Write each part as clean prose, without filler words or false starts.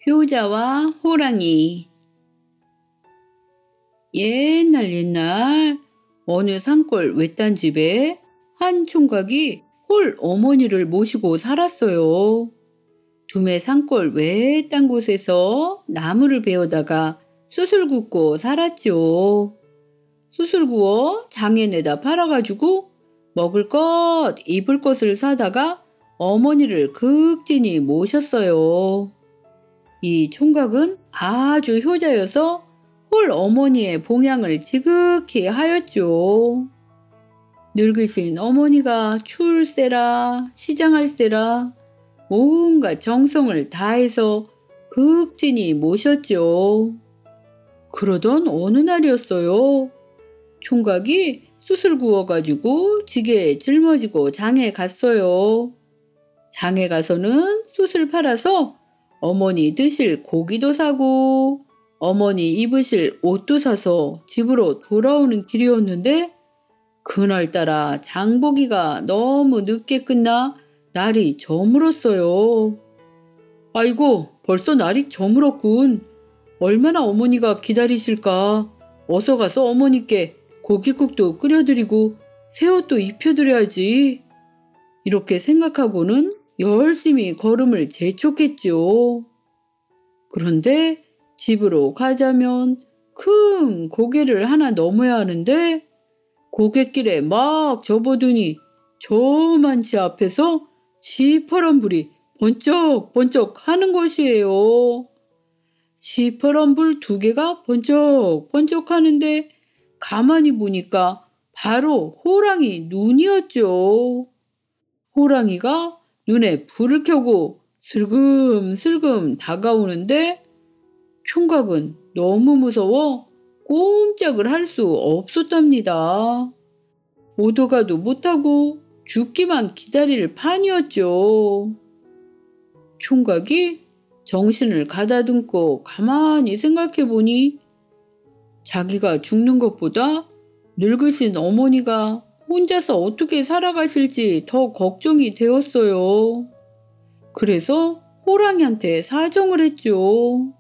효자와 호랑이. 옛날 어느 산골 외딴 집에 한 총각이 홀 어머니를 모시고 살았어요. 두메 산골 외딴 곳에서 나무를 베어다가 숯을 굽고 살았지요. 숯을 구워 장에 내다 팔아가지고 먹을 것, 입을 것을 사다가 어머니를 극진히 모셨어요. 이 총각은 아주 효자여서 홀 어머니의 봉양을 지극히 하였죠. 늙으신 어머니가 출세라 시장할세라 온갖 정성을 다해서 극진히 모셨죠. 그러던 어느 날이었어요. 총각이 숯을 구워가지고 지게에 짊어지고 장에 갔어요. 장에 가서는 숯을 팔아서 어머니 드실 고기도 사고 어머니 입으실 옷도 사서 집으로 돌아오는 길이었는데 그날따라 장보기가 너무 늦게 끝나 날이 저물었어요. 아이고, 벌써 날이 저물었군. 얼마나 어머니가 기다리실까. 어서 가서 어머니께 고깃국도 끓여드리고 새옷도 입혀드려야지. 이렇게 생각하고는 열심히 걸음을 재촉했지요. 그런데 집으로 가자면 큰 고개를 하나 넘어야 하는데 고갯길에 막 접어두니 저만치 앞에서 시퍼런 불이 번쩍번쩍 하는 것이에요. 시퍼런 불 2개가 번쩍번쩍 하는데 가만히 보니까 바로 호랑이 눈이었죠. 호랑이가 눈에 불을 켜고 슬금슬금 다가오는데 총각은 너무 무서워 꼼짝을 할 수 없었답니다. 오도가도 못하고 죽기만 기다릴 판이었죠. 총각이 정신을 가다듬고 가만히 생각해보니 자기가 죽는 것보다 늙으신 어머니가 혼자서 어떻게 살아가실지 더 걱정이 되었어요. 그래서 호랑이한테 사정을 했죠.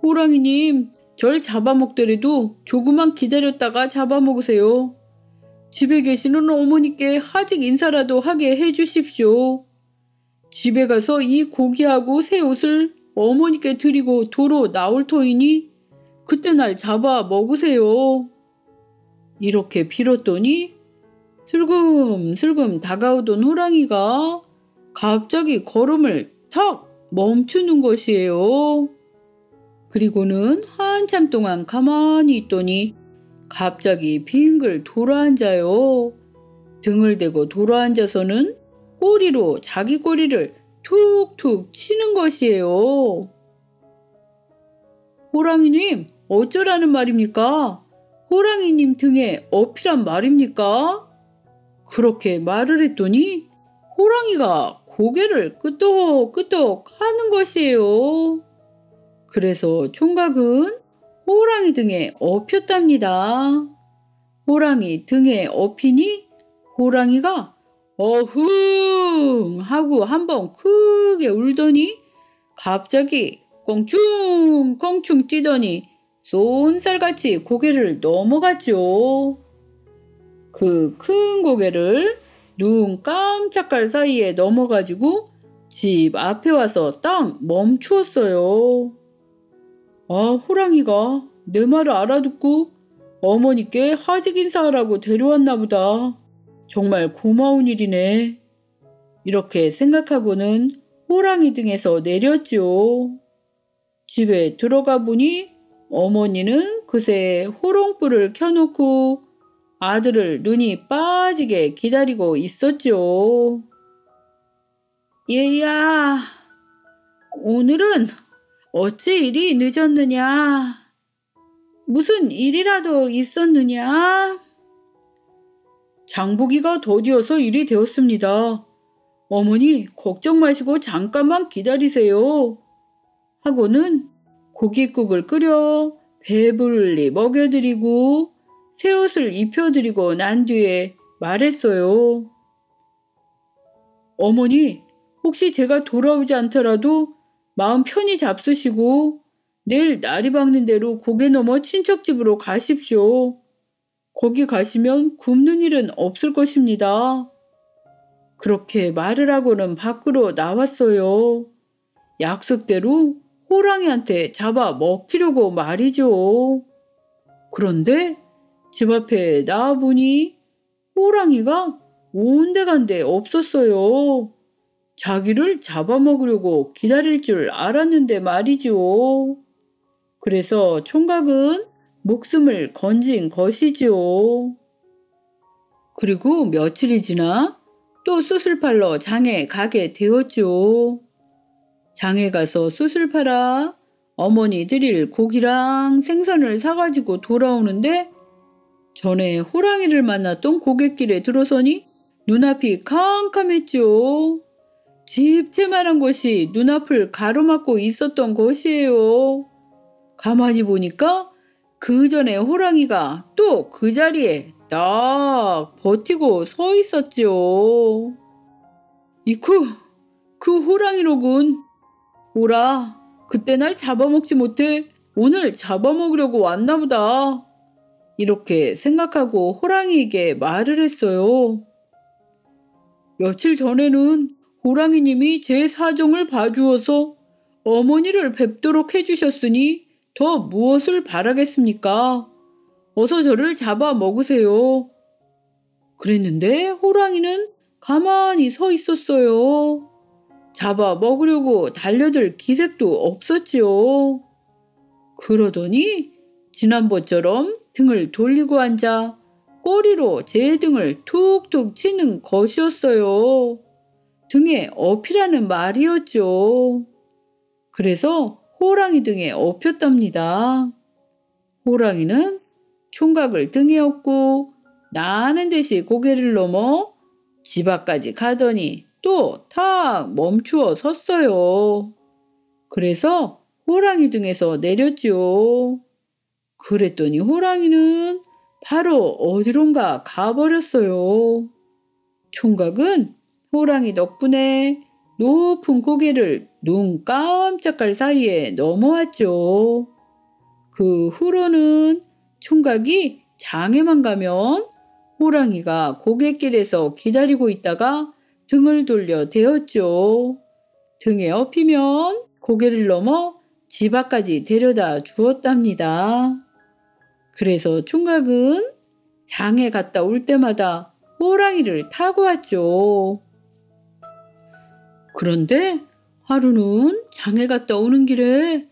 호랑이님, 절 잡아먹더라도 조금만 기다렸다가 잡아먹으세요. 집에 계시는 어머니께 하직 인사라도 하게 해주십시오. 집에 가서 이 고기하고 새 옷을 어머니께 드리고 도로 나올 터이니 그때 날 잡아 먹으세요. 이렇게 빌었더니 슬금슬금 다가오던 호랑이가 갑자기 걸음을 턱 멈추는 것이에요. 그리고는 한참 동안 가만히 있더니 갑자기 빙글 돌아앉아요. 등을 대고 돌아앉아서는 꼬리로 자기 꼬리를 툭툭 치는 것이에요. 호랑이님, 어쩌라는 말입니까? 호랑이님 등에 업히란 말입니까? 그렇게 말을 했더니 호랑이가 고개를 끄덕끄덕 하는 것이에요. 그래서 총각은 호랑이 등에 업혔답니다. 호랑이 등에 업히니 호랑이가 어흥 하고 한번 크게 울더니 갑자기 껑충껑충 뛰더니 쏜살같이 고개를 넘어갔죠. 그 큰 고개를 눈 깜짝할 사이에 넘어가지고 집 앞에 와서 딱 멈추었어요. 아, 호랑이가 내 말을 알아듣고 어머니께 하직 인사하라고 데려왔나 보다. 정말 고마운 일이네. 이렇게 생각하고는 호랑이 등에서 내렸죠. 집에 들어가 보니 어머니는 그새 호롱불을 켜놓고 아들을 눈이 빠지게 기다리고 있었죠. 얘야, 오늘은 어찌 이리 늦었느냐? 무슨 일이라도 있었느냐? 장보기가 더디어서 일이 되었습니다. 어머니, 걱정 마시고 잠깐만 기다리세요. 하고는 고깃국을 끓여 배불리 먹여드리고 새옷을 입혀드리고 난 뒤에 말했어요. 어머니, 혹시 제가 돌아오지 않더라도 마음 편히 잡수시고 내일 날이 밝는 대로 고개 넘어 친척 집으로 가십시오. 거기 가시면 굶는 일은 없을 것입니다. 그렇게 말을 하고는 밖으로 나왔어요. 약속대로 호랑이한테 잡아 먹히려고 말이죠. 그런데 집 앞에 나와보니 호랑이가 온데간데 없었어요. 자기를 잡아먹으려고 기다릴 줄 알았는데 말이죠. 그래서 총각은 목숨을 건진 것이지요. 그리고 며칠이 지나 또 숯을 팔러 장에 가게 되었죠. 장에 가서 숯을 팔아 어머니 드릴 고기랑 생선을 사가지고 돌아오는데 전에 호랑이를 만났던 고갯길에 들어서니 눈앞이 캄캄했죠. 집채만한 것이 눈앞을 가로막고 있었던 것이에요. 가만히 보니까 그 전에 호랑이가 또 그 자리에 딱 버티고 서 있었지요. 이쿠, 그 호랑이로군. 오라, 그때 날 잡아먹지 못해 오늘 잡아먹으려고 왔나 보다. 이렇게 생각하고 호랑이에게 말을 했어요. 며칠 전에는 호랑이님이 제 사정을 봐주어서 어머니를 뵙도록 해주셨으니 더 무엇을 바라겠습니까? 어서 저를 잡아 먹으세요. 그랬는데 호랑이는 가만히 서 있었어요. 잡아 먹으려고 달려들 기색도 없었지요. 그러더니 지난번처럼 등을 돌리고 앉아 꼬리로 제 등을 툭툭 치는 것이었어요. 등에 업히라는 말이었죠. 그래서 호랑이 등에 업혔답니다. 호랑이는 총각을 등에 업고 나는 듯이 고개를 넘어 집 앞까지 가더니 또 탁 멈추어 섰어요. 그래서 호랑이 등에서 내렸죠. 그랬더니 호랑이는 바로 어디론가 가버렸어요. 총각은 호랑이 덕분에 높은 고개를 눈 깜짝할 사이에 넘어왔죠. 그 후로는 총각이 장에만 가면 호랑이가 고갯길에서 기다리고 있다가 등을 돌려 대었죠. 등에 업히면 고개를 넘어 집 앞까지 데려다 주었답니다. 그래서 총각은 장에 갔다 올 때마다 호랑이를 타고 왔죠. 그런데 하루는 장에 갔다 오는 길에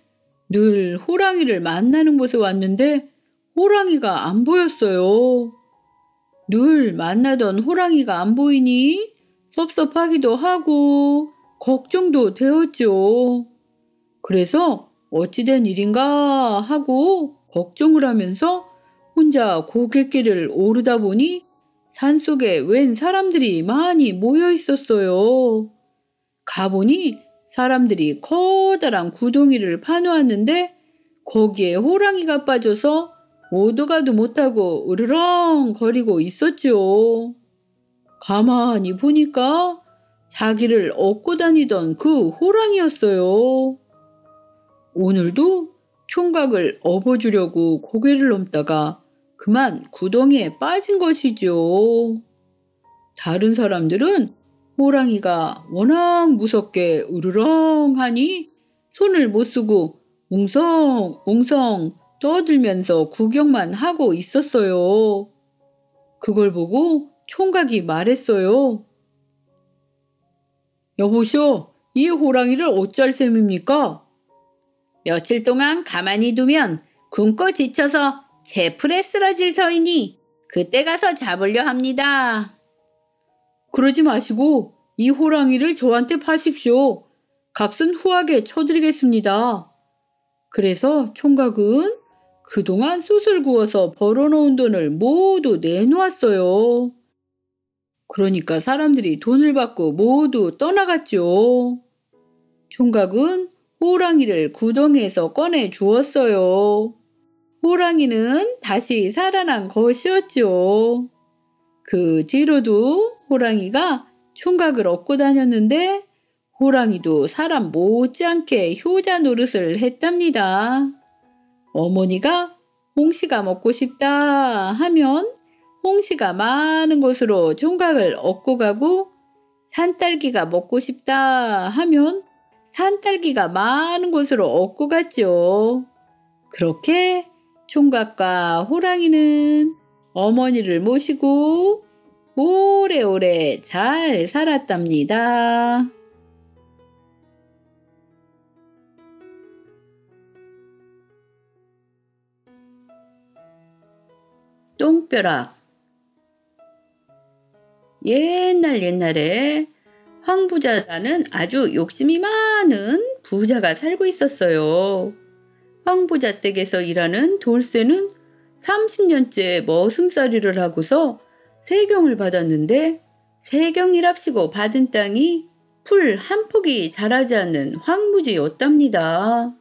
늘 호랑이를 만나는 곳에 왔는데 호랑이가 안 보였어요. 늘 만나던 호랑이가 안 보이니 섭섭하기도 하고 걱정도 되었죠. 그래서 어찌된 일인가 하고 걱정을 하면서 혼자 고갯길을 오르다 보니 산속에 웬 사람들이 많이 모여 있었어요. 가보니 사람들이 커다란 구덩이를 파놓았는데 거기에 호랑이가 빠져서 오도 가도 못하고 으르렁 거리고 있었죠. 가만히 보니까 자기를 업고 다니던 그 호랑이였어요. 오늘도 총각을 업어주려고 고개를 넘다가 그만 구덩이에 빠진 것이죠. 다른 사람들은 호랑이가 워낙 무섭게 으르렁하니 손을 못 쓰고 웅성웅성 떠들면서 구경만 하고 있었어요. 그걸 보고 총각이 말했어요. 여보시오, 이 호랑이를 어찌할 셈입니까? 며칠 동안 가만히 두면 굶고 지쳐서 제 풀에 쓰러질 터이니 그때 가서 잡으려 합니다. 그러지 마시고 이 호랑이를 저한테 파십시오. 값은 후하게 쳐드리겠습니다. 그래서 총각은 그동안 숯을 구워서 벌어놓은 돈을 모두 내놓았어요. 그러니까 사람들이 돈을 받고 모두 떠나갔죠. 총각은 호랑이를 구덩이에서 꺼내 주었어요. 호랑이는 다시 살아난 것이었죠. 그 뒤로도 호랑이가 총각을 업고 다녔는데 호랑이도 사람 못지않게 효자 노릇을 했답니다. 어머니가 홍시가 먹고 싶다 하면 홍시가 많은 곳으로 총각을 얻고 가고, 산딸기가 먹고 싶다 하면 산딸기가 많은 곳으로 얻고 갔죠. 그렇게 총각과 호랑이는 어머니를 모시고 오래오래 잘 살았답니다. 똥벼락. 옛날에 황부자라는 아주 욕심이 많은 부자가 살고 있었어요. 황부자 댁에서 일하는 돌쇠는 30년째 머슴살이를 하고서 세경을 받았는데, 세경이랍시고 받은 땅이 풀 한 폭이 자라지 않는 황무지였답니다.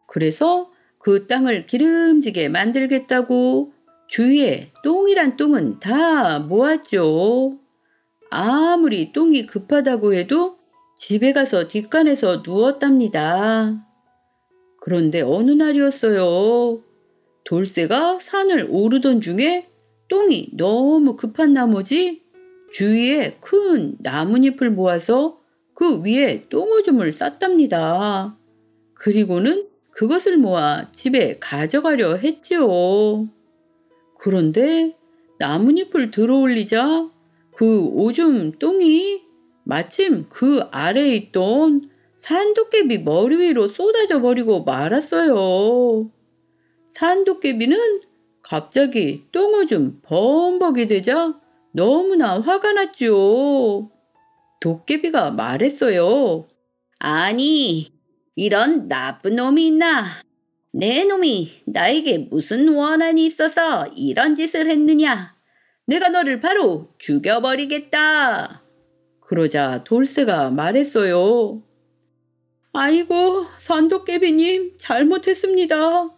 그래서 그 땅을 기름지게 만들겠다고 주위에 똥이란 똥은 다 모았죠. 아무리 똥이 급하다고 해도 집에 가서 뒷간에서 누웠답니다. 그런데 어느 날이었어요. 돌쇠가 산을 오르던 중에 똥이 너무 급한 나머지 주위에 큰 나뭇잎을 모아서 그 위에 똥오줌을 쌌답니다. 그리고는 그것을 모아 집에 가져가려 했지요. 그런데 나뭇잎을 들어올리자 그 오줌 똥이 마침 그 아래에 있던 산도깨비 머리 위로 쏟아져 버리고 말았어요. 산도깨비는 갑자기 똥오줌 범벅이 되자 너무나 화가 났지요. 도깨비가 말했어요. 아니, 이런 나쁜 놈이 있나? 내 놈이 나에게 무슨 원한이 있어서 이런 짓을 했느냐? 내가 너를 바로 죽여버리겠다. 그러자 돌쇠가 말했어요. 아이고, 산도깨비님 잘못했습니다.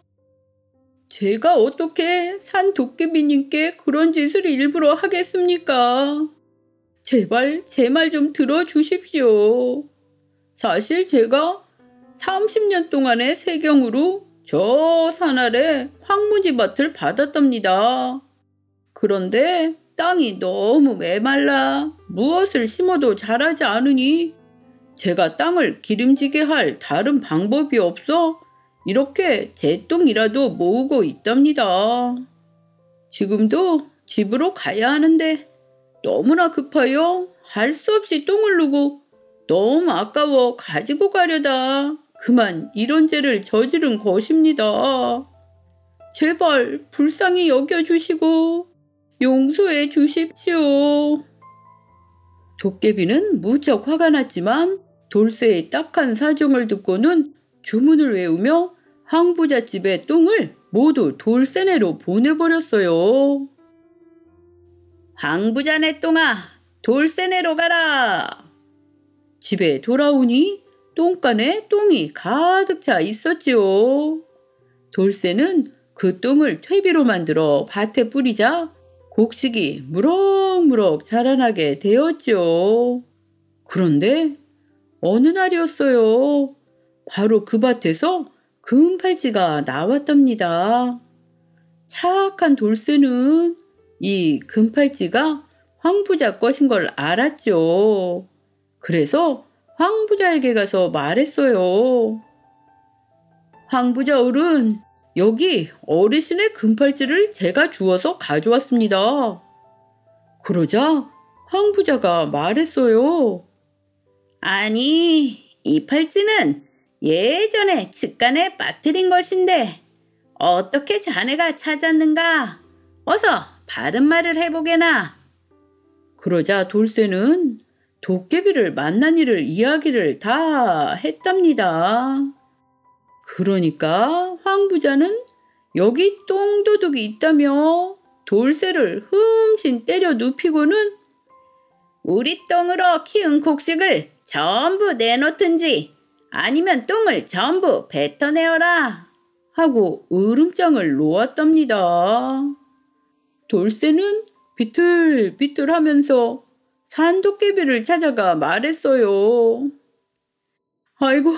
제가 어떻게 산도깨비님께 그런 짓을 일부러 하겠습니까? 제발 제 말 좀 들어주십시오. 사실 제가 30년 동안의 세경으로 저 산 아래 황무지밭을 받았답니다. 그런데 땅이 너무 메말라 무엇을 심어도 자라지 않으니 제가 땅을 기름지게 할 다른 방법이 없어 이렇게 제 똥이라도 모으고 있답니다. 지금도 집으로 가야 하는데 너무나 급하여 할 수 없이 똥을 누고 너무 아까워 가지고 가려다 그만 이런 죄를 저지른 것입니다. 제발 불쌍히 여겨주시고 용서해 주십시오. 도깨비는 무척 화가 났지만 돌쇠의 딱한 사정을 듣고는 주문을 외우며 황부자 집의 똥을 모두 돌쇠네로 보내버렸어요. 황부자네 똥아, 돌쇠네로 가라. 집에 돌아오니 똥간에 똥이 가득 차 있었지요. 돌쇠는 그 똥을 퇴비로 만들어 밭에 뿌리자 곡식이 무럭무럭 자라나게 되었지요. 그런데 어느 날이었어요. 바로 그 밭에서 금팔찌가 나왔답니다. 착한 돌쇠는 이 금팔찌가 황부자 것인 걸 알았죠. 그래서 황부자에게 가서 말했어요. 황부자 어른, 여기 어르신의 금팔찌를 제가 주워서 가져왔습니다. 그러자 황부자가 말했어요. 아니, 이 팔찌는 예전에 측간에 빠뜨린 것인데 어떻게 자네가 찾았는가? 어서 바른 말을 해보게나. 그러자 돌쇠는 도깨비를 만난 일을 이야기를 다 했답니다. 그러니까 황부자는 여기 똥도둑이 있다며 돌쇠를 흠씬 때려 눕히고는 우리 똥으로 키운 곡식을 전부 내놓든지 아니면 똥을 전부 뱉어내어라 하고 으름장을 놓았답니다. 돌쇠는 비틀비틀하면서 산도깨비를 찾아가 말했어요. 아이고,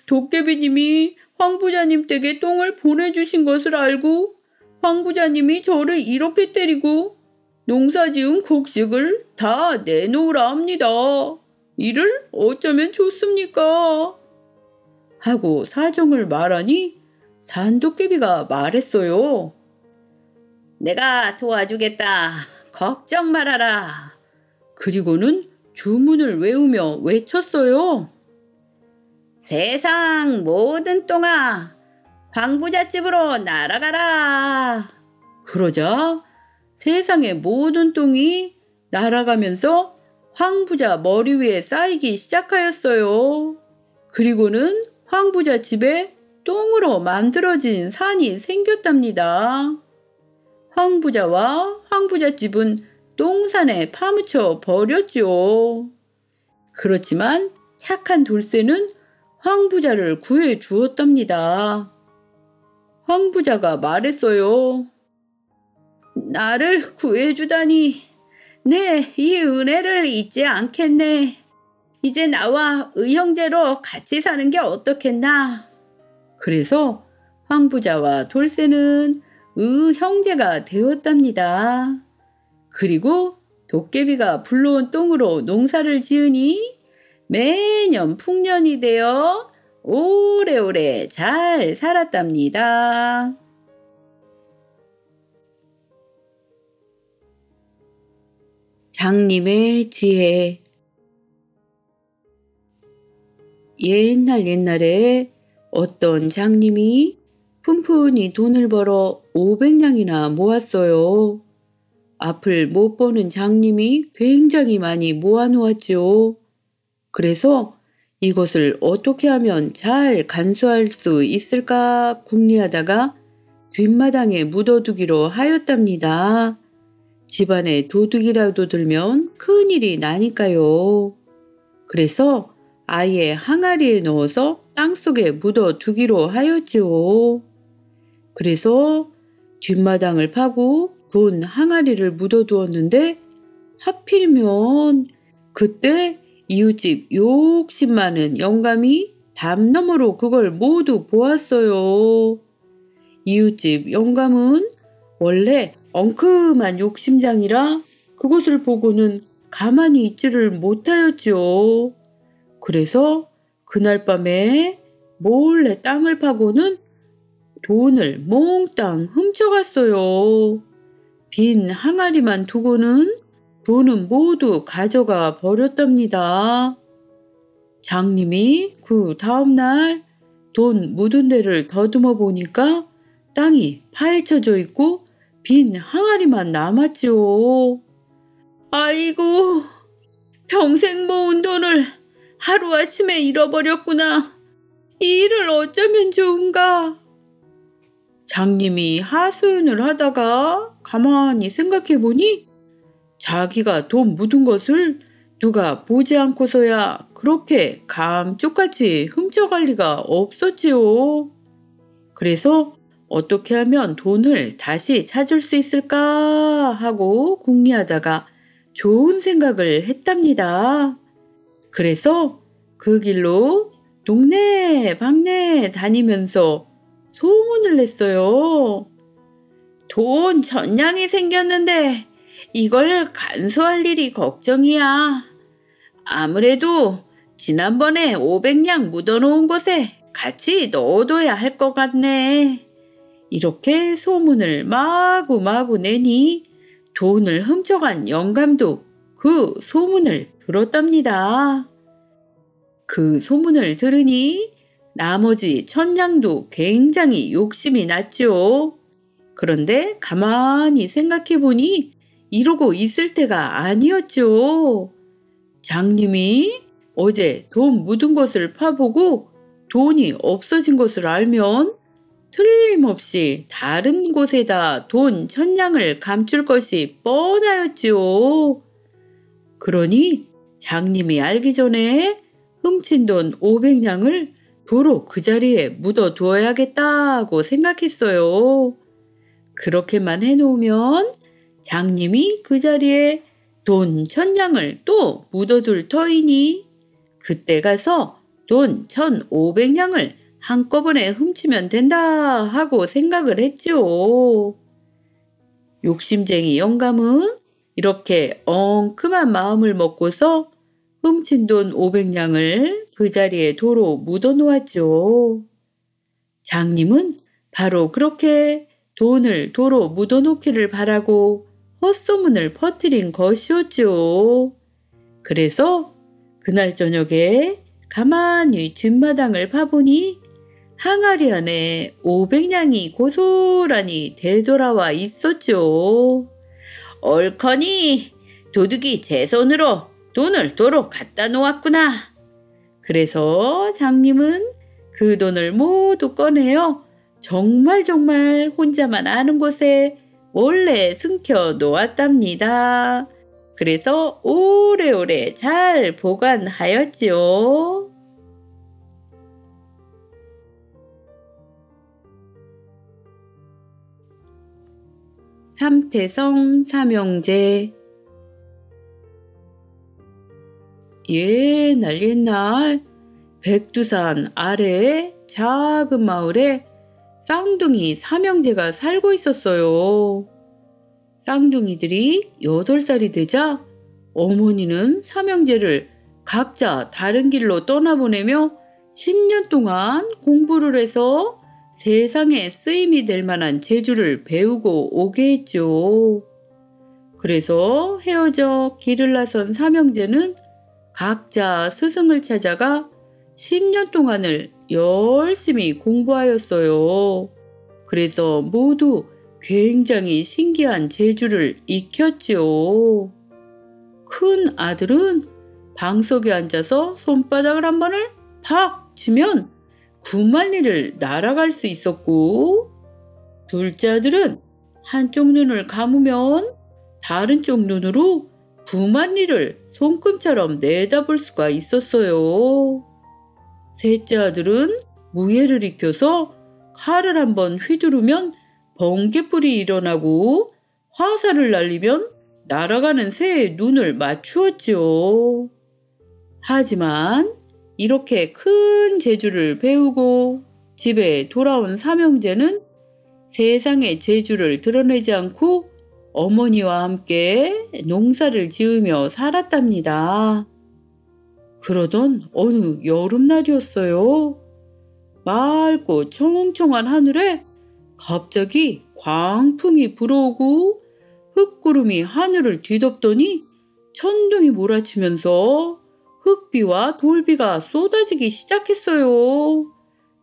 도깨비님이 황 부자님 댁에 똥을 보내주신 것을 알고 황 부자님이 저를 이렇게 때리고 농사지은 곡식을 다 내놓으라 합니다. 이를 어쩌면 좋습니까? 하고 사정을 말하니 산도깨비가 말했어요. 내가 도와주겠다. 걱정 말아라. 그리고는 주문을 외우며 외쳤어요. 세상 모든 똥아, 황부잣집으로 날아가라. 그러자 세상의 모든 똥이 날아가면서 황부자 머리 위에 쌓이기 시작하였어요. 그리고는 황부자 집에 똥으로 만들어진 산이 생겼답니다. 황부자와 황부자 집은 똥산에 파묻혀 버렸지요. 그렇지만 착한 돌쇠는 황부자를 구해 주었답니다. 황부자가 말했어요. 나를 구해주다니 내 이 은혜를 잊지 않겠네. 이제 나와 의형제로 같이 사는 게 어떻겠나. 그래서 황부자와 돌쇠는 의형제가 되었답니다. 그리고 도깨비가 불러온 똥으로 농사를 지으니 매년 풍년이 되어 오래오래 잘 살았답니다. 장님의 지혜. 옛날에 어떤 장님이 푼푼히 돈을 벌어 500냥이나 모았어요. 앞을 못 보는 장님이 굉장히 많이 모아놓았지요. 그래서 이것을 어떻게 하면 잘 간수할 수 있을까 궁리하다가 뒷마당에 묻어두기로 하였답니다. 집안에 도둑이라도 들면 큰일이 나니까요. 그래서 아예 항아리에 넣어서 땅속에 묻어두기로 하였지요. 그래서 뒷마당을 파고 돈 항아리를 묻어두었는데 하필이면 그때 이웃집 욕심 많은 영감이 담 너머로 그걸 모두 보았어요. 이웃집 영감은 원래 엉큼한 욕심장이라 그것을 보고는 가만히 있지를 못하였지요. 그래서 그날 밤에 몰래 땅을 파고는 돈을 몽땅 훔쳐갔어요. 빈 항아리만 두고는 돈은 모두 가져가 버렸답니다. 장님이 그 다음날 돈 묻은 데를 더듬어 보니까 땅이 파헤쳐져 있고 빈 항아리만 남았지요. 아이고, 평생 모은 돈을 하루아침에 잃어버렸구나. 이 일을 어쩌면 좋은가. 장님이 하소연을 하다가 가만히 생각해 보니 자기가 돈 묻은 것을 누가 보지 않고서야 그렇게 감쪽같이 훔쳐갈 리가 없었지요. 그래서 어떻게 하면 돈을 다시 찾을 수 있을까 하고 궁리하다가 좋은 생각을 했답니다. 그래서 그 길로 동네 방네 다니면서 소문을 냈어요. 돈 전량이 생겼는데 이걸 간수할 일이 걱정이야. 아무래도 지난번에 500냥 묻어놓은 곳에 같이 넣어둬야 할 것 같네. 이렇게 소문을 마구마구 내니 돈을 훔쳐간 영감도 그 소문을 들었답니다. 그 소문을 들으니 나머지 1000냥도 굉장히 욕심이 났죠. 그런데 가만히 생각해 보니 이러고 있을 때가 아니었죠. 장님이 어제 돈 묻은 것을 파보고 돈이 없어진 것을 알면 틀림없이 다른 곳에다 돈 1000냥을 감출 것이 뻔하였지요. 그러니 장님이 알기 전에 훔친 돈 500냥을 도로 그 자리에 묻어두어야겠다고 생각했어요. 그렇게만 해놓으면 장님이 그 자리에 돈 1000냥을 또 묻어둘 터이니 그때 가서 돈 1,500냥을 한꺼번에 훔치면 된다 하고 생각을 했지요. 욕심쟁이 영감은 이렇게 엉큼한 마음을 먹고서 훔친 돈 500냥을 그 자리에 도로 묻어 놓았죠. 장님은 바로 그렇게 돈을 도로 묻어 놓기를 바라고 헛소문을 퍼뜨린 것이었죠. 그래서 그날 저녁에 가만히 뒷마당을 파보니 항아리 안에 500냥이 고스란히 되돌아와 있었죠. 옳거니 도둑이 제 손으로 돈을 도로 갖다 놓았구나. 그래서 장님은 그 돈을 모두 꺼내어 정말 혼자만 아는 곳에 몰래 숨겨 놓았답니다. 그래서 오래오래 잘 보관하였지요. 삼태성 삼형제. 옛날 백두산 아래의 작은 마을에 쌍둥이 삼형제가 살고 있었어요. 쌍둥이들이 8살이 되자 어머니는 삼형제를 각자 다른 길로 떠나보내며 10년 동안 공부를 해서 세상에 쓰임이 될 만한 재주를 배우고 오게 했죠. 그래서 헤어져 길을 나선 삼형제는 각자 스승을 찾아가 10년 동안을 열심히 공부하였어요. 그래서 모두 굉장히 신기한 재주를 익혔지요. 큰 아들은 방석에 앉아서 손바닥을 한 번을 팍 치면 9만리를 날아갈 수 있었고, 둘째 아들은 한쪽 눈을 감으면 다른 쪽 눈으로 9만리를 손금처럼 내다볼 수가 있었어요. 셋째 아들은 무예를 익혀서 칼을 한번 휘두르면 번개불이 일어나고 화살을 날리면 날아가는 새의 눈을 맞추었지요. 하지만 이렇게 큰 재주를 배우고 집에 돌아온 삼형제는 세상의 재주를 드러내지 않고 어머니와 함께 농사를 지으며 살았답니다. 그러던 어느 여름날이었어요. 맑고 청청한 하늘에 갑자기 광풍이 불어오고 흙구름이 하늘을 뒤덮더니 천둥이 몰아치면서 흙비와 돌비가 쏟아지기 시작했어요.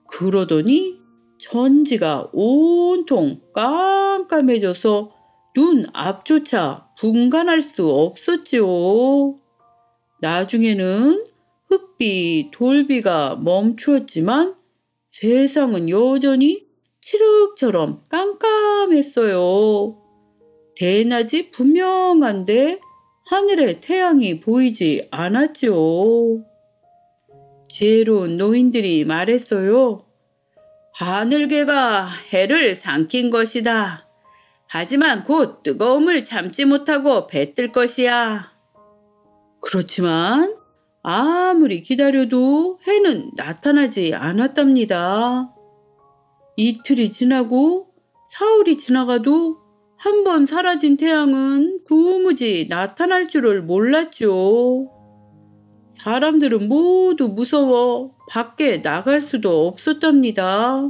그러더니 천지가 온통 깜깜해져서 눈 앞조차 분간할 수 없었지요. 나중에는 흙비, 돌비가 멈추었지만 세상은 여전히 칠흑처럼 깜깜했어요. 대낮이 분명한데 하늘에 태양이 보이지 않았죠. 지혜로운 노인들이 말했어요. 하늘개가 해를 삼킨 것이다. 하지만 곧 뜨거움을 참지 못하고 배뜰 것이야. 그렇지만 아무리 기다려도 해는 나타나지 않았답니다. 이틀이 지나고 사흘이 지나가도 한 번 사라진 태양은 도무지 나타날 줄을 몰랐죠. 사람들은 모두 무서워 밖에 나갈 수도 없었답니다.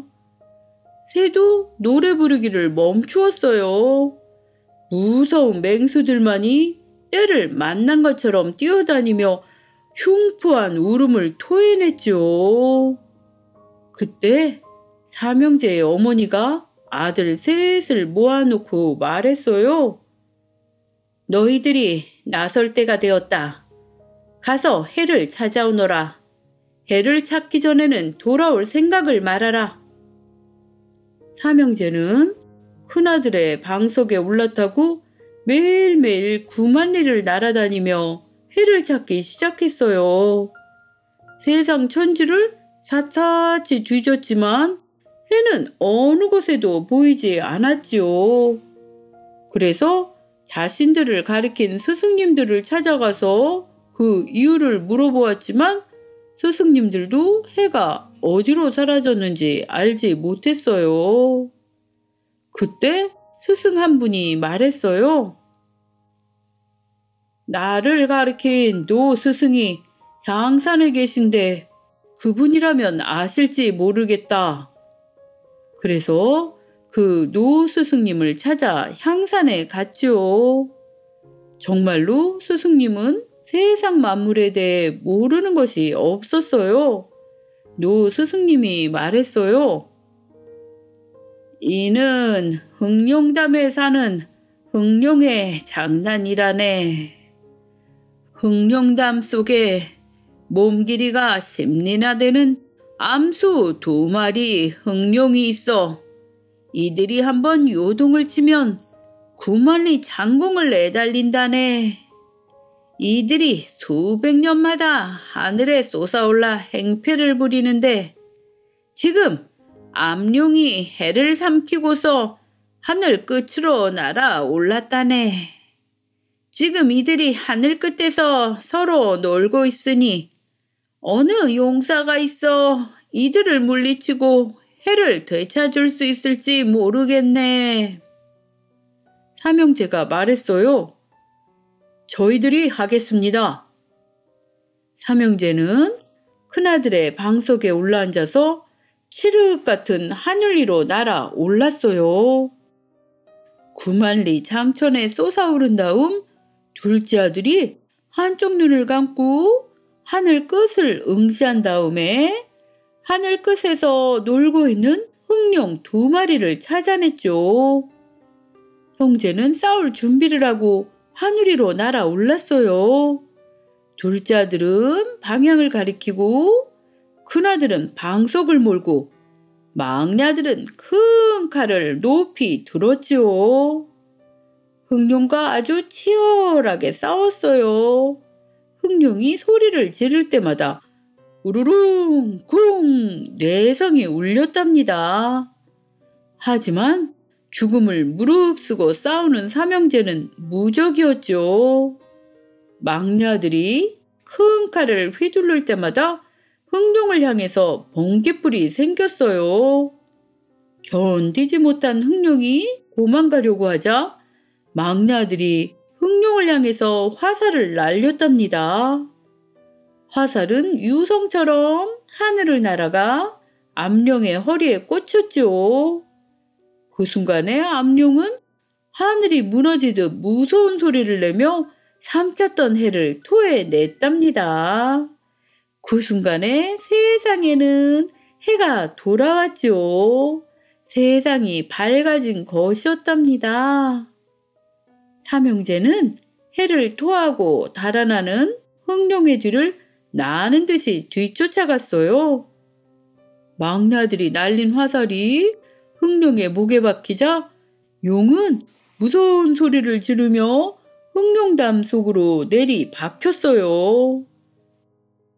새도 노래 부르기를 멈추었어요. 무서운 맹수들만이 때를 만난 것처럼 뛰어다니며 흉포한 울음을 토해냈죠. 그때 삼형제의 어머니가 아들 셋을 모아놓고 말했어요. 너희들이 나설 때가 되었다. 가서 해를 찾아오너라. 해를 찾기 전에는 돌아올 생각을 말아라. 삼형제는 큰아들의 방석에 올라타고 매일매일 9만리를 날아다니며 해를 찾기 시작했어요. 세상 천지를 샅샅이 뒤졌지만 해는 어느 곳에도 보이지 않았지요. 그래서 자신들을 가리킨 스승님들을 찾아가서 그 이유를 물어보았지만 스승님들도 해가 어디로 사라졌는지 알지 못했어요. 그때 스승 한 분이 말했어요. 나를 가리킨 노 스승이 향산에 계신데 그분이라면 아실지 모르겠다. 그래서 그 노 스승님을 찾아 향산에 갔지요. 정말로 스승님은 세상 만물에 대해 모르는 것이 없었어요. 노 스승님이 말했어요. 이는 흑룡담에 사는 흑룡의 장난이라네. 흑룡담 속에 몸 길이가 10리나 되는 암수 2마리 흑룡이 있어. 이들이 한번 요동을 치면 9만리 장공을 내달린다네. 이들이 수백 년마다 하늘에 솟아올라 행패를 부리는데 지금 암룡이 해를 삼키고서 하늘 끝으로 날아올랐다네. 지금 이들이 하늘 끝에서 서로 놀고 있으니 어느 용사가 있어 이들을 물리치고 해를 되찾을 수 있을지 모르겠네. 삼형제가 말했어요. 저희들이 하겠습니다. 삼형제는 큰아들의 방석에 올라앉아서 칠흑 같은 하늘 위로 날아올랐어요. 9만리 장천에 솟아오른 다음 둘째 아들이 한쪽 눈을 감고 하늘 끝을 응시한 다음에 하늘 끝에서 놀고 있는 흑룡 2마리를 찾아냈죠. 형제는 싸울 준비를 하고 하늘 위로 날아올랐어요. 둘째 아들은 방향을 가리키고 큰아들은 방석을 몰고 막내 아들은 큰 칼을 높이 들었지요. 흑룡과 아주 치열하게 싸웠어요. 흑룡이 소리를 지를 때마다 우르릉 쿵 내성이 울렸답니다. 하지만 죽음을 무릅쓰고 싸우는 삼형제는 무적이었죠. 막내 아들이 큰 칼을 휘두를 때마다 흑룡을 향해서 번개불이 생겼어요. 견디지 못한 흑룡이 도망가려고 하자 막내 아들이 흑룡을 향해서 화살을 날렸답니다. 화살은 유성처럼 하늘을 날아가 암룡의 허리에 꽂혔지요. 그 순간에 암룡은 하늘이 무너지듯 무서운 소리를 내며 삼켰던 해를 토해냈답니다. 그 순간에 세상에는 해가 돌아왔지요. 세상이 밝아진 것이었답니다. 삼형제는 해를 토하고 달아나는 흑룡의 뒤를 나는 듯이 뒤쫓아갔어요. 막내 아들이 날린 화살이 흑룡의 목에 박히자 용은 무서운 소리를 지르며 흑룡담 속으로 내리 박혔어요.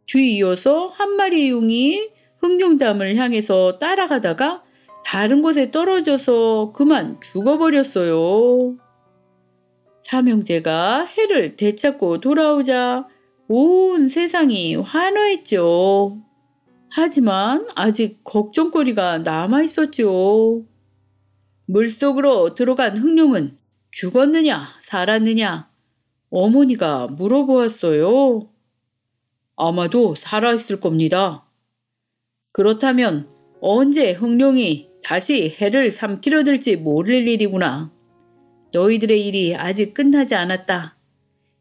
뒤이어서 한 마리 용이 흑룡담을 향해서 따라가다가 다른 곳에 떨어져서 그만 죽어버렸어요. 삼형제가 해를 되찾고 돌아오자 온 세상이 환호했죠. 하지만 아직 걱정거리가 남아있었죠. 물속으로 들어간 흑룡은 죽었느냐 살았느냐 어머니가 물어보았어요. 아마도 살아있을 겁니다. 그렇다면 언제 흑룡이 다시 해를 삼키려 들지 모를 일이구나. 너희들의 일이 아직 끝나지 않았다.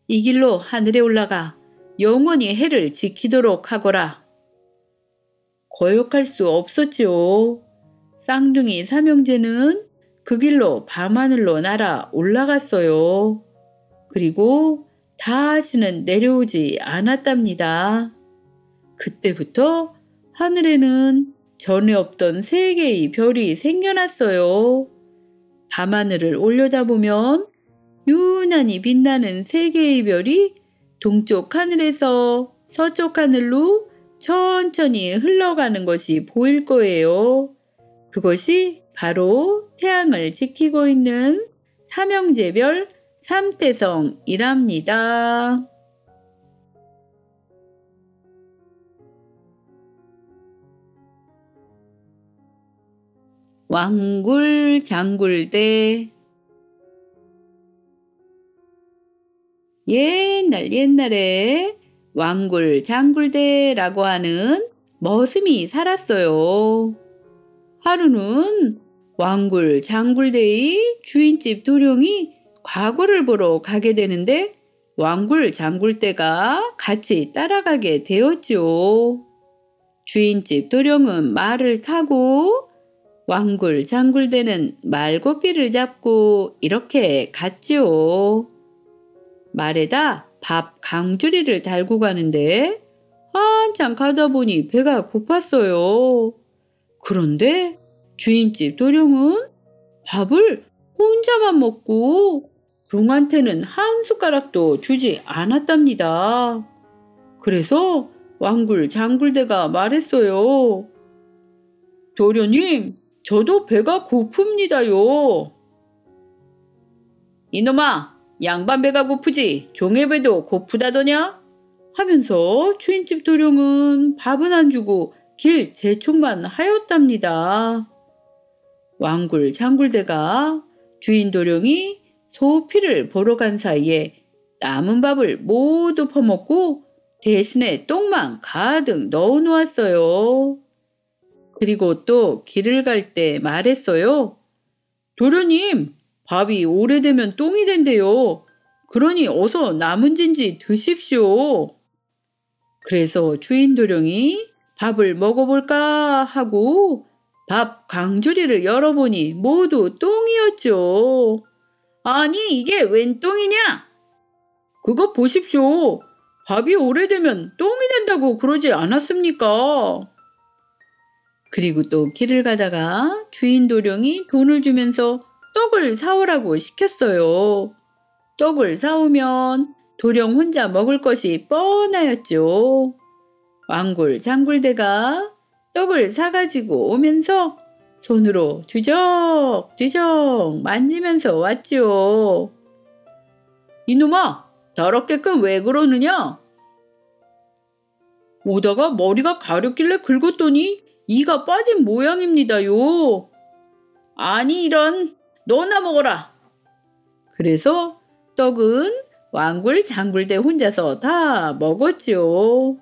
이 길로 하늘에 올라가 영원히 해를 지키도록 하거라. 거역할 수 없었지요. 쌍둥이 삼형제는 그 길로 밤하늘로 날아 올라갔어요. 그리고 다시는 내려오지 않았답니다. 그때부터 하늘에는 전에 없던 3개의 별이 생겨났어요. 밤하늘을 올려다보면 유난히 빛나는 3개의 별이 동쪽 하늘에서 서쪽 하늘로 천천히 흘러가는 것이 보일 거예요. 그것이 바로 태양을 지키고 있는 삼형제별 삼태성이랍니다. 왕굴장굴대. 옛날에 왕굴장굴대라고 하는 머슴이 살았어요. 하루는 왕굴장굴대의 주인집 도령이 과거를 보러 가게 되는데 왕굴장굴대가 같이 따라가게 되었죠. 주인집 도령은 말을 타고 왕굴장굴대는 말고삐를 잡고 이렇게 갔지요. 말에다 밥 강주리를 달고 가는데 한참 가다 보니 배가 고팠어요. 그런데 주인집 도령은 밥을 혼자만 먹고 종한테는 한 숟가락도 주지 않았답니다. 그래서 왕굴장굴대가 말했어요. 도련님, 저도 배가 고픕니다요. 이놈아, 양반 배가 고프지 종의 배도 고프다더냐? 하면서 주인집 도령은 밥은 안 주고 길 재촉만 하였답니다. 왕굴장굴대가 주인 도령이 소피를 보러 간 사이에 남은 밥을 모두 퍼먹고 대신에 똥만 가득 넣어 놓았어요. 그리고 또 길을 갈 때 말했어요. 도련님, 밥이 오래되면 똥이 된대요. 그러니 어서 남은 진지 드십시오. 그래서 주인 도령이 밥을 먹어볼까 하고 밥 강주리를 열어보니 모두 똥이었죠. 아니, 이게 웬 똥이냐? 그거 보십시오. 밥이 오래되면 똥이 된다고 그러지 않았습니까? 그리고 또 길을 가다가 주인 도령이 돈을 주면서 떡을 사오라고 시켰어요. 떡을 사오면 도령 혼자 먹을 것이 뻔하였죠. 왕굴장굴대가 떡을 사가지고 오면서 손으로 주적주적 만지면서 왔죠. 이놈아, 더럽게끔 왜 그러느냐? 오다가 머리가 가렵길래 긁었더니 이가 빠진 모양입니다요. 아니 이런, 너나 먹어라. 그래서 떡은 왕굴장굴대 혼자서 다 먹었지요.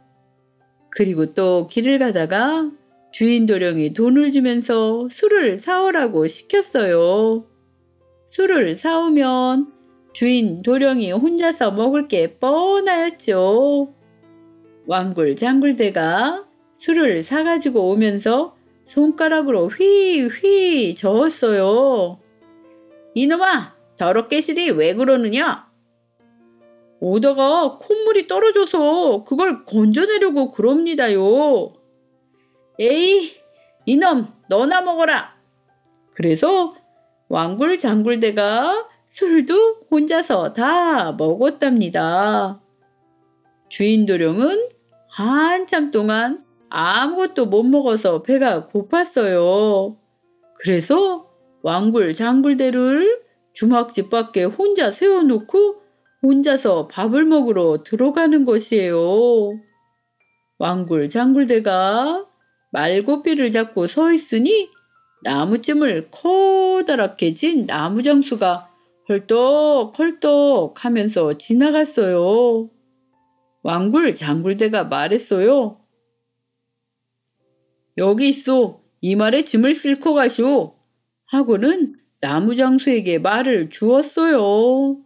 그리고 또 길을 가다가 주인 도령이 돈을 주면서 술을 사오라고 시켰어요. 술을 사오면 주인 도령이 혼자서 먹을 게 뻔하였죠. 왕굴장굴대가 술을 사가지고 오면서 손가락으로 휘휘 저었어요. 이놈아, 더럽게실이 왜 그러느냐? 오다가 콧물이 떨어져서 그걸 건져내려고 그럽니다요. 에이, 이놈, 너나 먹어라. 그래서 왕굴장굴대가 술도 혼자서 다 먹었답니다. 주인 도령은 한참 동안 아무것도 못 먹어서 배가 고팠어요. 그래서 왕굴장굴대를 주막집 밖에 혼자 세워놓고 혼자서 밥을 먹으러 들어가는 것이에요. 왕굴장굴대가 말고삐를 잡고 서 있으니 나무찜을 커다랗게 진 나무장수가 헐떡헐떡 하면서 지나갔어요. 왕굴장굴대가 말했어요. 여기 있어. 이 말에 짐을 싣고 가시오. 하고는 나무장수에게 말을 주었어요.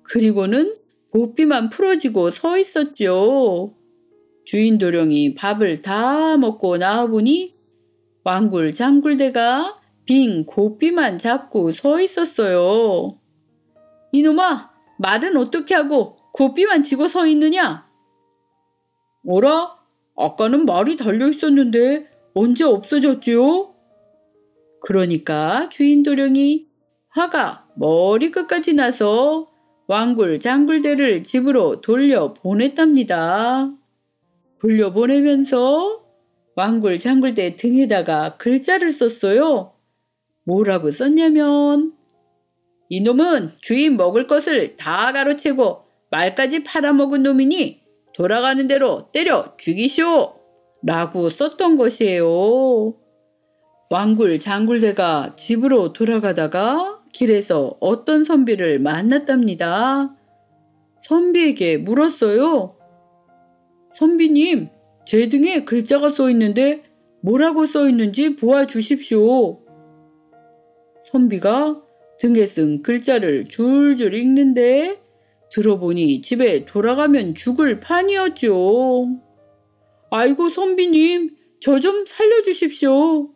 그리고는 고삐만 풀어지고 서 있었죠. 주인 도령이 밥을 다 먹고 나와보니 왕굴장굴대가 빈 고삐만 잡고 서 있었어요. 이놈아, 말은 어떻게 하고 고삐만 쥐고 서 있느냐? 어라? 아까는 말이 달려있었는데 언제 없어졌지요? 그러니까 주인 도령이 화가 머리끝까지 나서 왕굴장굴대를 집으로 돌려보냈답니다. 돌려보내면서 왕굴장굴대 등에다가 글자를 썼어요. 뭐라고 썼냐면 이놈은 주인 먹을 것을 다 가로채고 말까지 팔아먹은 놈이니 돌아가는 대로 때려 죽이시오. 라고 썼던 것이에요. 왕굴 장굴대가 집으로 돌아가다가 길에서 어떤 선비를 만났답니다. 선비에게 물었어요. 선비님, 제 등에 글자가 써 있는데 뭐라고 써 있는지 보아주십시오. 선비가 등에 쓴 글자를 줄줄 읽는데 들어보니 집에 돌아가면 죽을 판이었죠. 아이고 선비님, 저 좀 살려주십시오.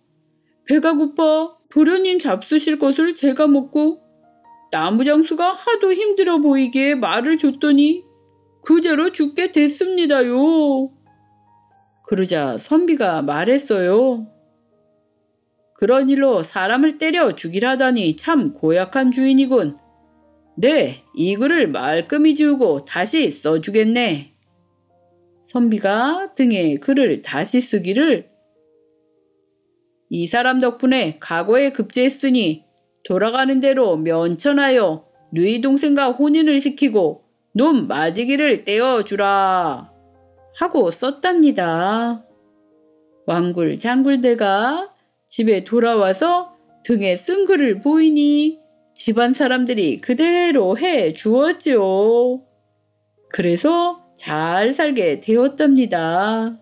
배가 고파 도련님 잡수실 것을 제가 먹고 나무장수가 하도 힘들어 보이기에 말을 줬더니 그대로 죽게 됐습니다요. 그러자 선비가 말했어요. 그런 일로 사람을 때려 죽이라다니 참 고약한 주인이군. 네, 이 글을 말끔히 지우고 다시 써주겠네. 선비가 등에 글을 다시 쓰기를 이 사람 덕분에 과거에 급제했으니 돌아가는 대로 면천하여 누이 동생과 혼인을 시키고 놈 맞이기를 떼어주라 하고 썼답니다. 왕굴 장굴대가 집에 돌아와서 등에 쓴 글을 보이니 집안 사람들이 그대로 해 주었지요. 그래서 잘 살게 되었답니다.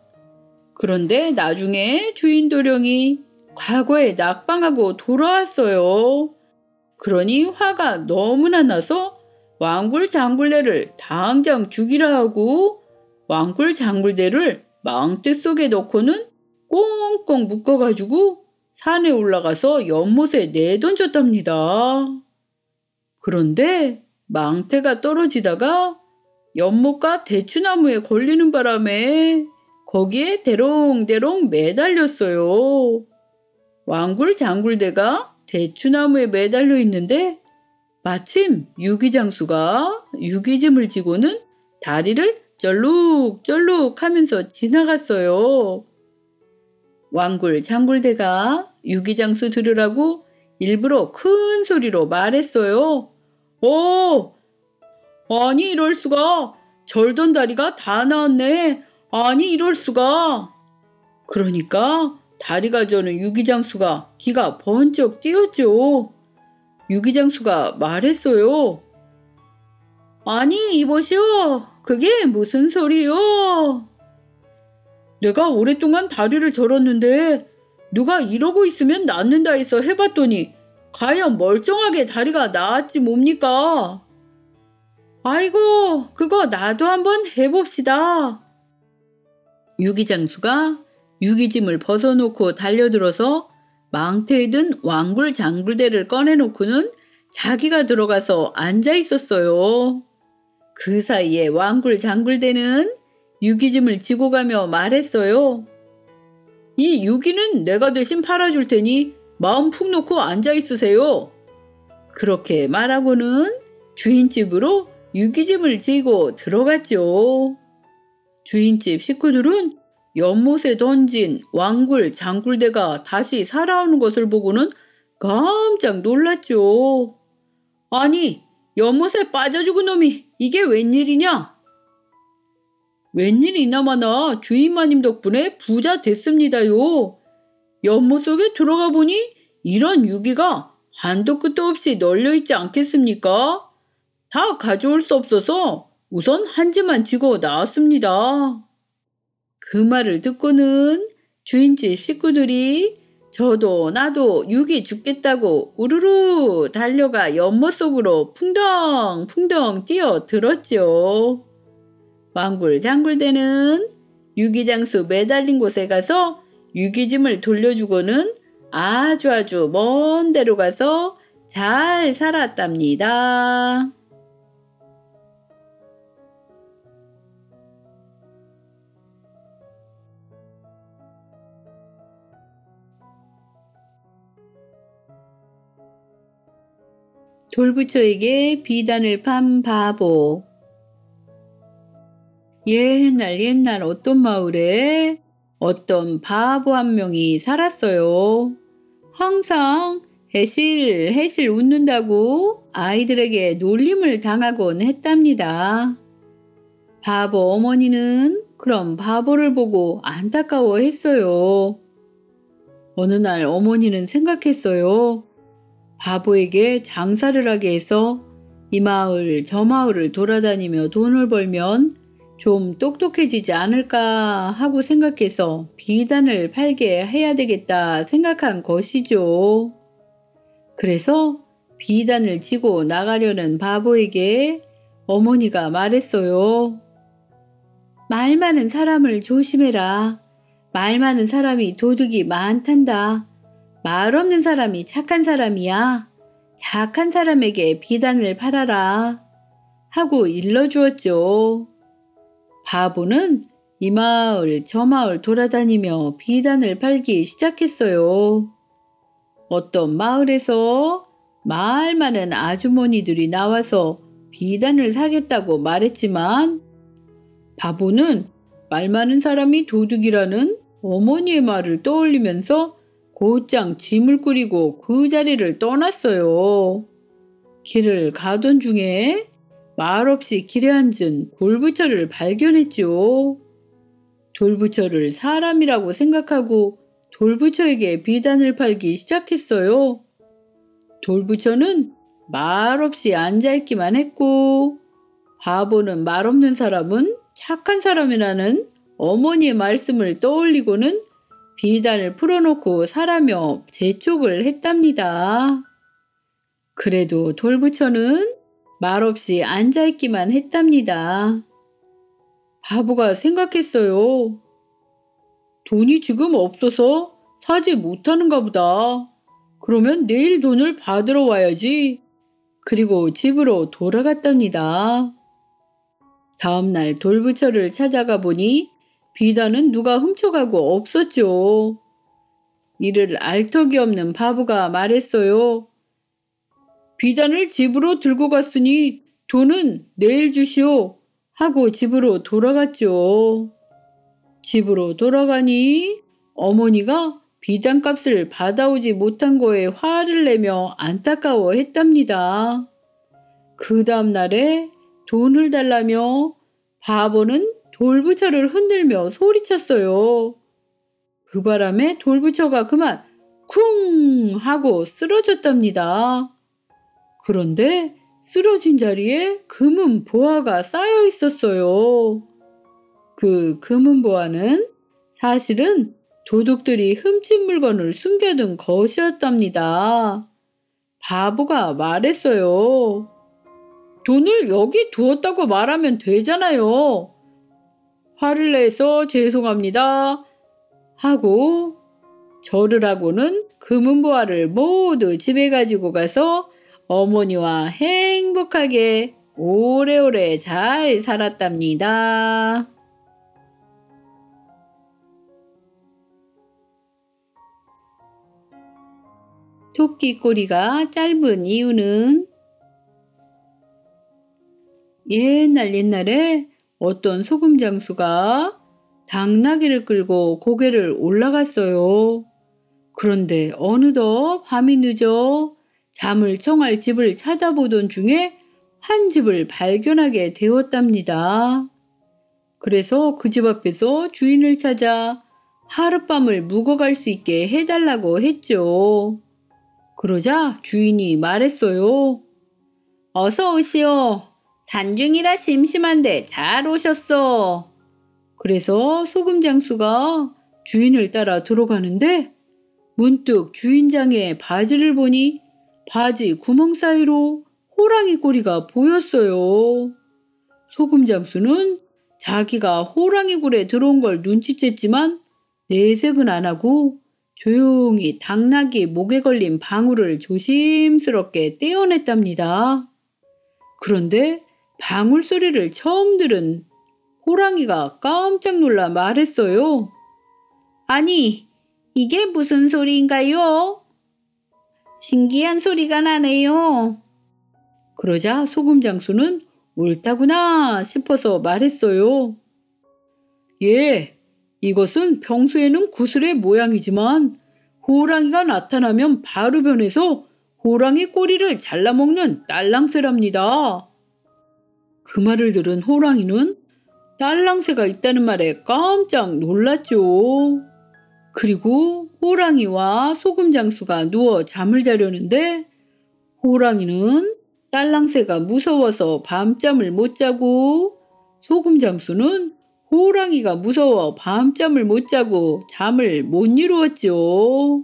그런데 나중에 주인 도령이 과거에 낙방하고 돌아왔어요. 그러니 화가 너무나 나서 왕굴 장굴대를 당장 죽이라 하고 왕굴 장굴대를 망대 속에 넣고는 꽁꽁 묶어가지고 산에 올라가서 연못에 내던졌답니다. 그런데 망대가 떨어지다가 연못과 대추나무에 걸리는 바람에 거기에 대롱대롱 매달렸어요. 왕굴 장굴대가 대추나무에 매달려 있는데 마침 유기장수가 유기짐을 지고는 다리를 쩔룩쩔룩 하면서 지나갔어요. 왕굴 장굴대가 유기장수 들으라고 일부러 큰 소리로 말했어요. 아니 이럴 수가. 절던 다리가 다 나왔네. 아니 이럴 수가. 그러니까 다리가 저는 유기장수가 기가 번쩍 뛰었죠. 유기장수가 말했어요. 아니 이보시오. 그게 무슨 소리요? 내가 오랫동안 다리를 절었는데 누가 이러고 있으면 낫는다 해서 해봤더니 과연 멀쩡하게 다리가 나았지 뭡니까? 아이고 그거 나도 한번 해봅시다. 유기장수가 유기짐을 벗어놓고 달려들어서 망태에 든 왕굴 장굴대를 꺼내놓고는 자기가 들어가서 앉아 있었어요. 그 사이에 왕굴 장굴대는 유기짐을 지고 가며 말했어요. 이 유기는 내가 대신 팔아줄 테니 마음 푹 놓고 앉아 있으세요. 그렇게 말하고는 주인집으로 유기짐을 지고 들어갔죠. 주인집 식구들은 연못에 던진 왕굴 장굴대가 다시 살아오는 것을 보고는 깜짝 놀랐죠. 아니, 연못에 빠져 죽은 놈이 이게 웬일이냐? 웬일이나마나 주인마님 덕분에 부자 됐습니다요. 연못 속에 들어가 보니 이런 유기가 한도 끝도 없이 널려있지 않겠습니까? 다 가져올 수 없어서 우선 한 지만 지고 나왔습니다. 그 말을 듣고는 주인집 식구들이 저도 나도 유기 죽겠다고 우르르 달려가 연못 속으로 풍덩풍덩 뛰어들었죠. 왕굴 장굴대는 유기장수 매달린 곳에 가서 유기짐을 돌려주고는 아주 먼 데로 가서 잘 살았답니다. 돌부처에게 비단을 판 바보. 옛날 어떤 마을에 어떤 바보 한 명이 살았어요. 항상 해실 웃는다고 아이들에게 놀림을 당하곤 했답니다. 바보 어머니는 그럼 바보를 보고 안타까워했어요. 어느 날 어머니는 생각했어요. 바보에게 장사를 하게 해서 이 마을 저 마을을 돌아다니며 돈을 벌면 좀 똑똑해지지 않을까 하고 생각해서 비단을 팔게 해야 되겠다 생각한 것이죠. 그래서 비단을 지고 나가려는 바보에게 어머니가 말했어요. 말 많은 사람을 조심해라. 말 많은 사람이 도둑이 많단다. 말 없는 사람이 착한 사람이야. 착한 사람에게 비단을 팔아라. 하고 일러주었죠. 바보는 이 마을 저 마을 돌아다니며 비단을 팔기 시작했어요. 어떤 마을에서 말 많은 아주머니들이 나와서 비단을 사겠다고 말했지만 바보는 말 많은 사람이 도둑이라는 어머니의 말을 떠올리면서 곧장 짐을 꾸리고 그 자리를 떠났어요. 길을 가던 중에 말없이 길에 앉은 돌부처를 발견했죠. 돌부처를 사람이라고 생각하고 돌부처에게 비단을 팔기 시작했어요. 돌부처는 말없이 앉아있기만 했고 바보는 말없는 사람은 착한 사람이라는 어머니의 말씀을 떠올리고는 비단을 풀어놓고 사라며 재촉을 했답니다. 그래도 돌부처는 말없이 앉아있기만 했답니다. 바보가 생각했어요. 돈이 지금 없어서 사지 못하는가 보다. 그러면 내일 돈을 받으러 와야지. 그리고 집으로 돌아갔답니다. 다음날 돌부처를 찾아가 보니 비단은 누가 훔쳐가고 없었죠. 이를 알 턱이 없는 바보가 말했어요. 비단을 집으로 들고 갔으니 돈은 내일 주시오. 하고 집으로 돌아갔죠. 집으로 돌아가니 어머니가 비단값을 받아오지 못한 거에 화를 내며 안타까워했답니다. 그 다음날에 돈을 달라며 바보는 돌부처를 흔들며 소리쳤어요. 그 바람에 돌부처가 그만 쿵 하고 쓰러졌답니다. 그런데 쓰러진 자리에 금은 보화가 쌓여 있었어요. 그 금은 보화는 사실은 도둑들이 훔친 물건을 숨겨둔 것이었답니다. 바보가 말했어요. 돈을 여기 두었다고 말하면 되잖아요. 화를 내서 죄송합니다. 하고 절을 하고는 금은 보화를 모두 집에 가지고 가서 어머니와 행복하게 오래오래 잘 살았답니다. 토끼 꼬리가 짧은 이유는 옛날에 어떤 소금 장수가 당나귀를 끌고 고개를 올라갔어요. 그런데 어느덧 밤이 늦어 잠을 청할 집을 찾아보던 중에 한 집을 발견하게 되었답니다. 그래서 그 집 앞에서 주인을 찾아 하룻밤을 묵어갈 수 있게 해달라고 했죠. 그러자 주인이 말했어요. 어서 오시오. 산중이라 심심한데 잘 오셨어. 그래서 소금장수가 주인을 따라 들어가는데 문득 주인장의 바지를 보니 바지 구멍 사이로 호랑이 꼬리가 보였어요. 소금장수는 자기가 호랑이 굴에 들어온 걸 눈치챘지만 내색은 안 하고 조용히 당나귀 목에 걸린 방울을 조심스럽게 떼어냈답니다. 그런데 방울 소리를 처음 들은 호랑이가 깜짝 놀라 말했어요. 아니, 이게 무슨 소리인가요? 신기한 소리가 나네요. 그러자 소금장수는 옳다구나 싶어서 말했어요. 예, 이것은 평소에는 구슬의 모양이지만 호랑이가 나타나면 바로 변해서 호랑이 꼬리를 잘라먹는 딸랑새랍니다. 그 말을 들은 호랑이는 딸랑새가 있다는 말에 깜짝 놀랐죠. 그리고 호랑이와 소금장수가 누워 잠을 자려는데 호랑이는 딸랑새가 무서워서 밤잠을 못 자고 소금장수는 호랑이가 무서워 밤잠을 못 자고 잠을 못 이루었지요.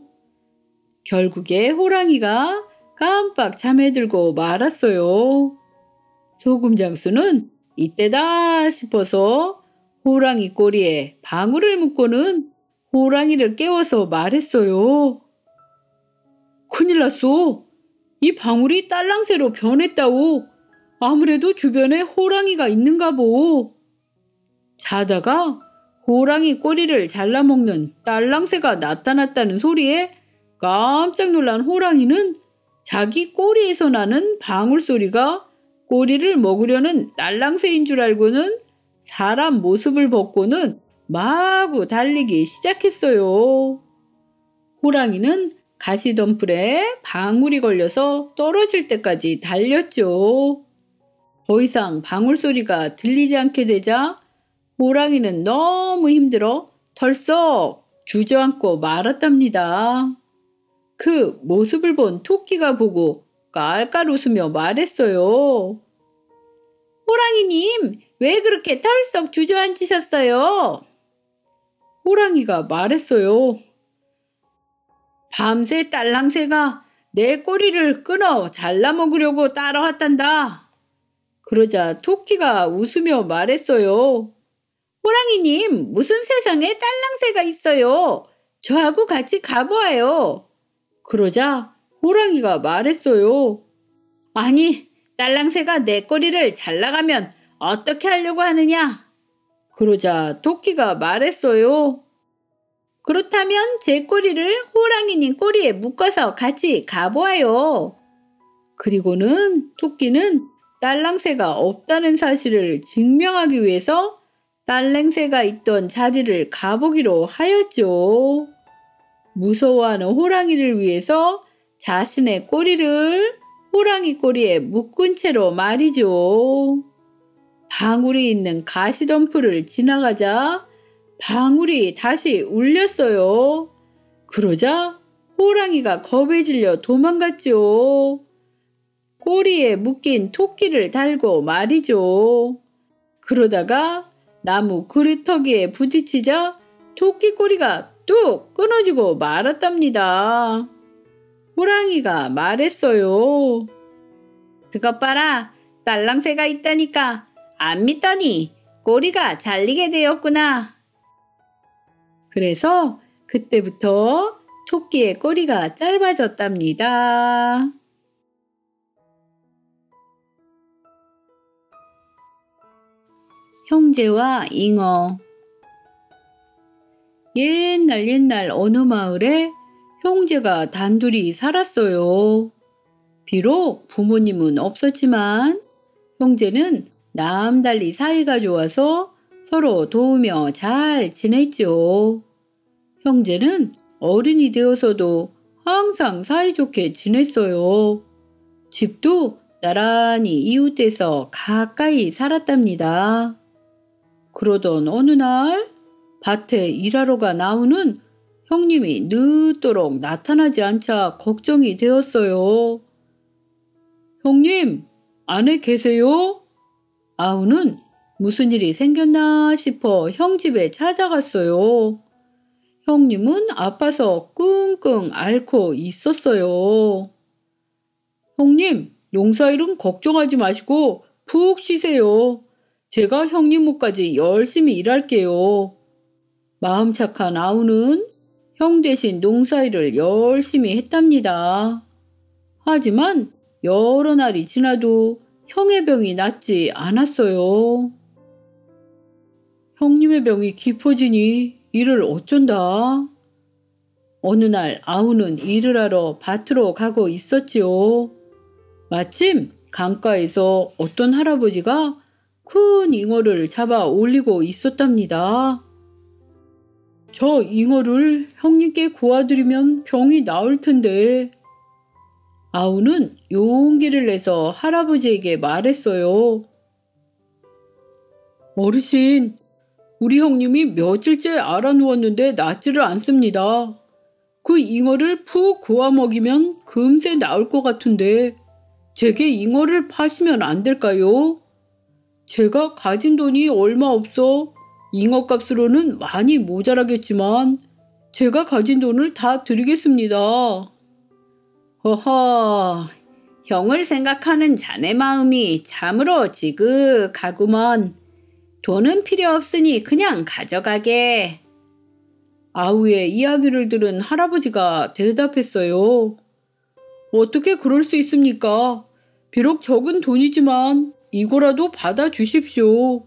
결국에 호랑이가 깜빡 잠에 들고 말았어요. 소금장수는 이때다 싶어서 호랑이 꼬리에 방울을 묶고는 호랑이를 깨워서 말했어요. 큰일 났어. 이 방울이 딸랑새로 변했다오. 아무래도 주변에 호랑이가 있는가 보. 자다가 호랑이 꼬리를 잘라먹는 딸랑새가 나타났다는 소리에 깜짝 놀란 호랑이는 자기 꼬리에서 나는 방울 소리가 꼬리를 먹으려는 딸랑새인 줄 알고는 사람 모습을 벗고는 마구 달리기 시작했어요. 호랑이는 가시덤불에 방울이 걸려서 떨어질 때까지 달렸죠. 더 이상 방울 소리가 들리지 않게 되자 호랑이는 너무 힘들어 털썩 주저앉고 말았답니다. 그 모습을 본 토끼가 보고 깔깔 웃으며 말했어요. 호랑이님, 왜 그렇게 털썩 주저앉으셨어요? 호랑이가 말했어요. 밤새 딸랑새가 내 꼬리를 끊어 잘라먹으려고 따라왔단다. 그러자 토끼가 웃으며 말했어요. 호랑이님, 무슨 세상에 딸랑새가 있어요? 저하고 같이 가보아요. 그러자 호랑이가 말했어요. 아니, 딸랑새가 내 꼬리를 잘라가면 어떻게 하려고 하느냐? 그러자 토끼가 말했어요. 그렇다면 제 꼬리를 호랑이님 꼬리에 묶어서 같이 가보아요. 그리고는 토끼는 딸랑새가 없다는 사실을 증명하기 위해서 딸랑새가 있던 자리를 가보기로 하였죠. 무서워하는 호랑이를 위해서 자신의 꼬리를 호랑이 꼬리에 묶은 채로 말이죠. 방울이 있는 가시덤불을 지나가자 방울이 다시 울렸어요. 그러자 호랑이가 겁에 질려 도망갔죠. 꼬리에 묶인 토끼를 달고 말이죠. 그러다가 나무 그루터기에 부딪히자 토끼 꼬리가 뚝 끊어지고 말았답니다. 호랑이가 말했어요. 그것 봐라, 딸랑새가 있다니까 안 믿더니 꼬리가 잘리게 되었구나. 그래서 그때부터 토끼의 꼬리가 짧아졌답니다. 형제와 잉어. 옛날 어느 마을에 형제가 단둘이 살았어요. 비록 부모님은 없었지만 형제는 남달리 사이가 좋아서 서로 도우며 잘 지냈죠. 형제는 어른이 되어서도 항상 사이좋게 지냈어요. 집도 나란히 이웃돼서 가까이 살았답니다. 그러던 어느 날 밭에 일하러 가 나오는 형님이 늦도록 나타나지 않자 걱정이 되었어요. 형님, 안에 계세요? 아우는 무슨 일이 생겼나 싶어 형 집에 찾아갔어요. 형님은 아파서 끙끙 앓고 있었어요. 형님, 농사일은 걱정하지 마시고 푹 쉬세요. 제가 형님 몫까지 열심히 일할게요. 마음 착한 아우는 형 대신 농사일을 열심히 했답니다. 하지만 여러 날이 지나도 형의 병이 낫지 않았어요. 형님의 병이 깊어지니 이를 어쩐다. 어느 날 아우는 일을 하러 밭으로 가고 있었지요. 마침 강가에서 어떤 할아버지가 큰 잉어를 잡아 올리고 있었답니다. 저 잉어를 형님께 구워드리면 병이 나을 텐데. 아우는 용기를 내서 할아버지에게 말했어요. 어르신, 우리 형님이 며칠째 알아누웠는데 낫지를 않습니다. 그 잉어를 푹 고아 먹이면 금세 나을 것 같은데 제게 잉어를 파시면 안 될까요? 제가 가진 돈이 얼마 없어 잉어 값으로는 많이 모자라겠지만 제가 가진 돈을 다 드리겠습니다. 허허, 형을 생각하는 자네 마음이 참으로 지극하구먼. 돈은 필요 없으니 그냥 가져가게. 아우의 이야기를 들은 할아버지가 대답했어요. 어떻게 그럴 수 있습니까? 비록 적은 돈이지만 이거라도 받아주십시오.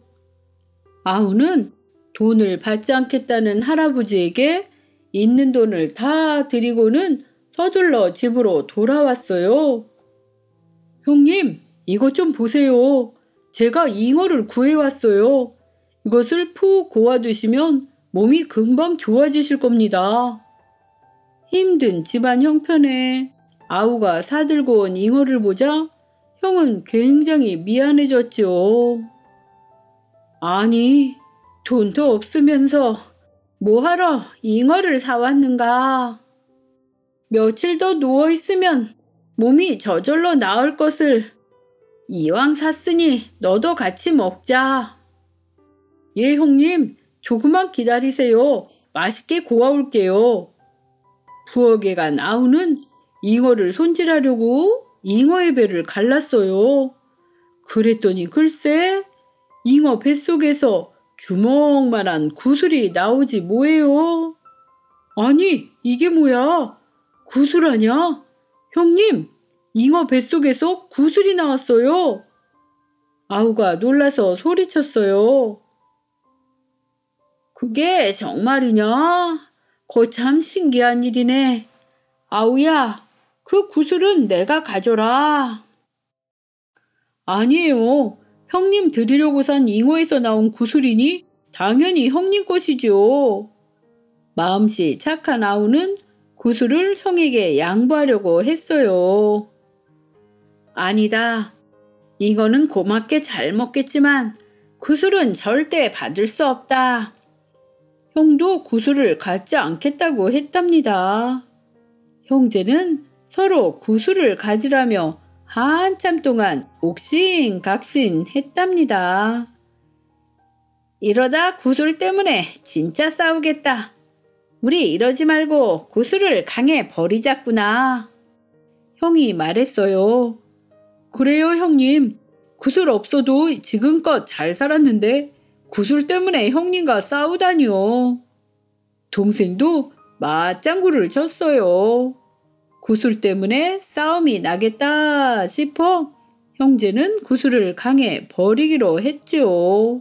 아우는 돈을 받지 않겠다는 할아버지에게 있는 돈을 다 드리고는 서둘러 집으로 돌아왔어요. 형님, 이것 좀 보세요. 제가 잉어를 구해왔어요. 이것을 푹 고아 드시면 몸이 금방 좋아지실 겁니다. 힘든 집안 형편에 아우가 사들고 온 잉어를 보자 형은 굉장히 미안해졌지요. 아니, 돈도 없으면서 뭐하러 잉어를 사왔는가? 며칠 더 누워있으면 몸이 저절로 나을 것을 이왕 샀으니 너도 같이 먹자. 예, 형님, 조금만 기다리세요. 맛있게 고아올게요. 부엌에 간 아우는 잉어를 손질하려고 잉어의 배를 갈랐어요. 그랬더니 글쎄, 잉어 뱃속에서 주먹만한 구슬이 나오지 뭐예요. 아니, 이게 뭐야? 구슬 아냐? 형님, 잉어 뱃속에서 구슬이 나왔어요. 아우가 놀라서 소리쳤어요. 그게 정말이냐? 거참 신기한 일이네. 아우야, 그 구슬은 내가 가져라. 아니에요. 형님 드리려고 산 잉어에서 나온 구슬이니 당연히 형님 것이죠. 마음씨 착한 아우는 구슬을 형에게 양보하려고 했어요. 아니다. 잉어는 고맙게 잘 먹겠지만 구슬은 절대 받을 수 없다. 형도 구슬을 갖지 않겠다고 했답니다. 형제는 서로 구슬을 가지라며 한참 동안 옥신각신 했답니다. 이러다 구슬 때문에 진짜 싸우겠다. 우리 이러지 말고 구슬을 강에 버리자꾸나. 형이 말했어요. 그래요, 형님. 구슬 없어도 지금껏 잘 살았는데 구슬 때문에 형님과 싸우다니요. 동생도 맞장구를 쳤어요. 구슬 때문에 싸움이 나겠다 싶어 형제는 구슬을 강에 버리기로 했지요.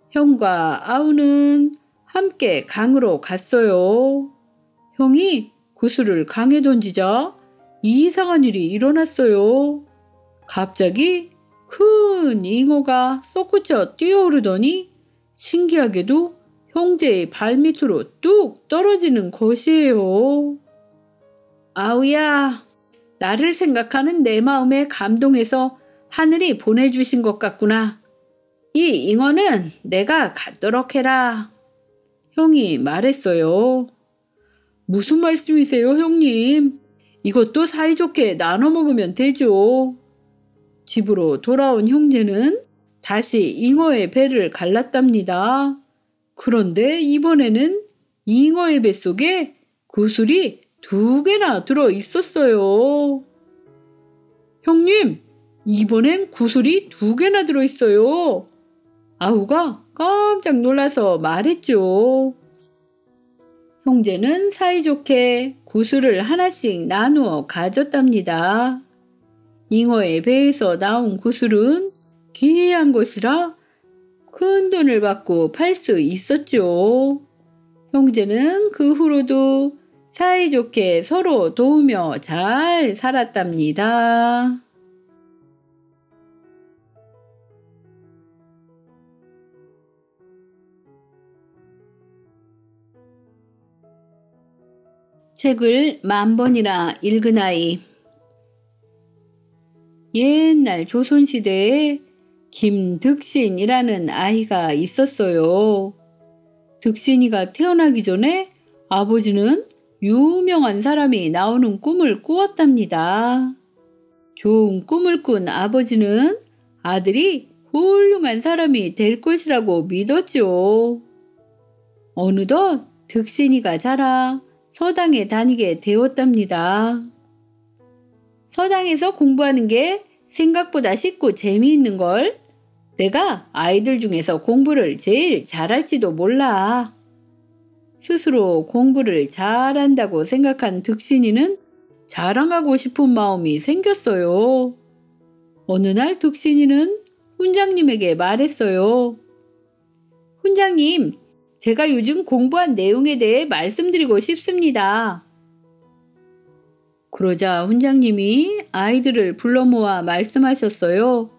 형과 아우는 함께 강으로 갔어요. 형이 구슬을 강에 던지자 이상한 일이 일어났어요. 갑자기 큰 잉어가 솟구쳐 뛰어오르더니 신기하게도 형제의 발밑으로 뚝 떨어지는 것이에요. 아우야, 나를 생각하는 내 마음에 감동해서 하늘이 보내주신 것 같구나. 이 잉어는 내가 갖도록 해라. 형이 말했어요. 무슨 말씀이세요, 형님? 이것도 사이좋게 나눠 먹으면 되죠. 집으로 돌아온 형제는 다시 잉어의 배를 갈랐답니다. 그런데 이번에는 잉어의 뱃속에 구슬이 2개나 들어 있었어요. 형님, 이번엔 구슬이 2개나 들어 있어요. 아우가 깜짝 놀라서 말했죠. 형제는 사이좋게 구슬을 하나씩 나누어 가졌답니다. 잉어의 배에서 나온 구슬은 귀한 것이라 큰 돈을 받고 팔 수 있었죠. 형제는 그 후로도 사이좋게 서로 도우며 잘 살았답니다. 책을 10,000번이나 읽은 아이. 옛날 조선시대에 김득신이라는 아이가 있었어요. 득신이가 태어나기 전에 아버지는 유명한 사람이 나오는 꿈을 꾸었답니다. 좋은 꿈을 꾼 아버지는 아들이 훌륭한 사람이 될 것이라고 믿었죠. 어느덧 득신이가 자라 서당에 다니게 되었답니다. 서당에서 공부하는 게 생각보다 쉽고 재미있는 걸. 내가 아이들 중에서 공부를 제일 잘할지도 몰라. 스스로 공부를 잘한다고 생각한 득신이는 자랑하고 싶은 마음이 생겼어요. 어느 날 득신이는 훈장님에게 말했어요. 훈장님, 제가 요즘 공부한 내용에 대해 말씀드리고 싶습니다. 그러자 훈장님이 아이들을 불러 모아 말씀하셨어요.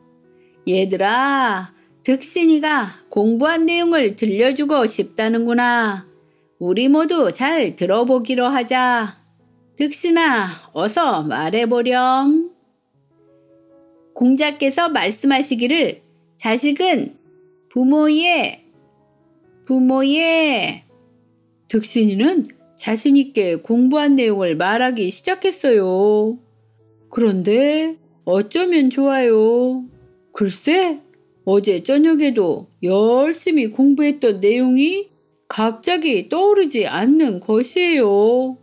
얘들아, 득신이가 공부한 내용을 들려주고 싶다는구나. 우리 모두 잘 들어보기로 하자. 득신아, 어서 말해보렴. 공자께서 말씀하시기를 자식은 부모의 득신이는 자신있게 공부한 내용을 말하기 시작했어요. 그런데 어쩌면 좋아요. 글쎄, 어제 저녁에도 열심히 공부했던 내용이 갑자기 떠오르지 않는 것이에요.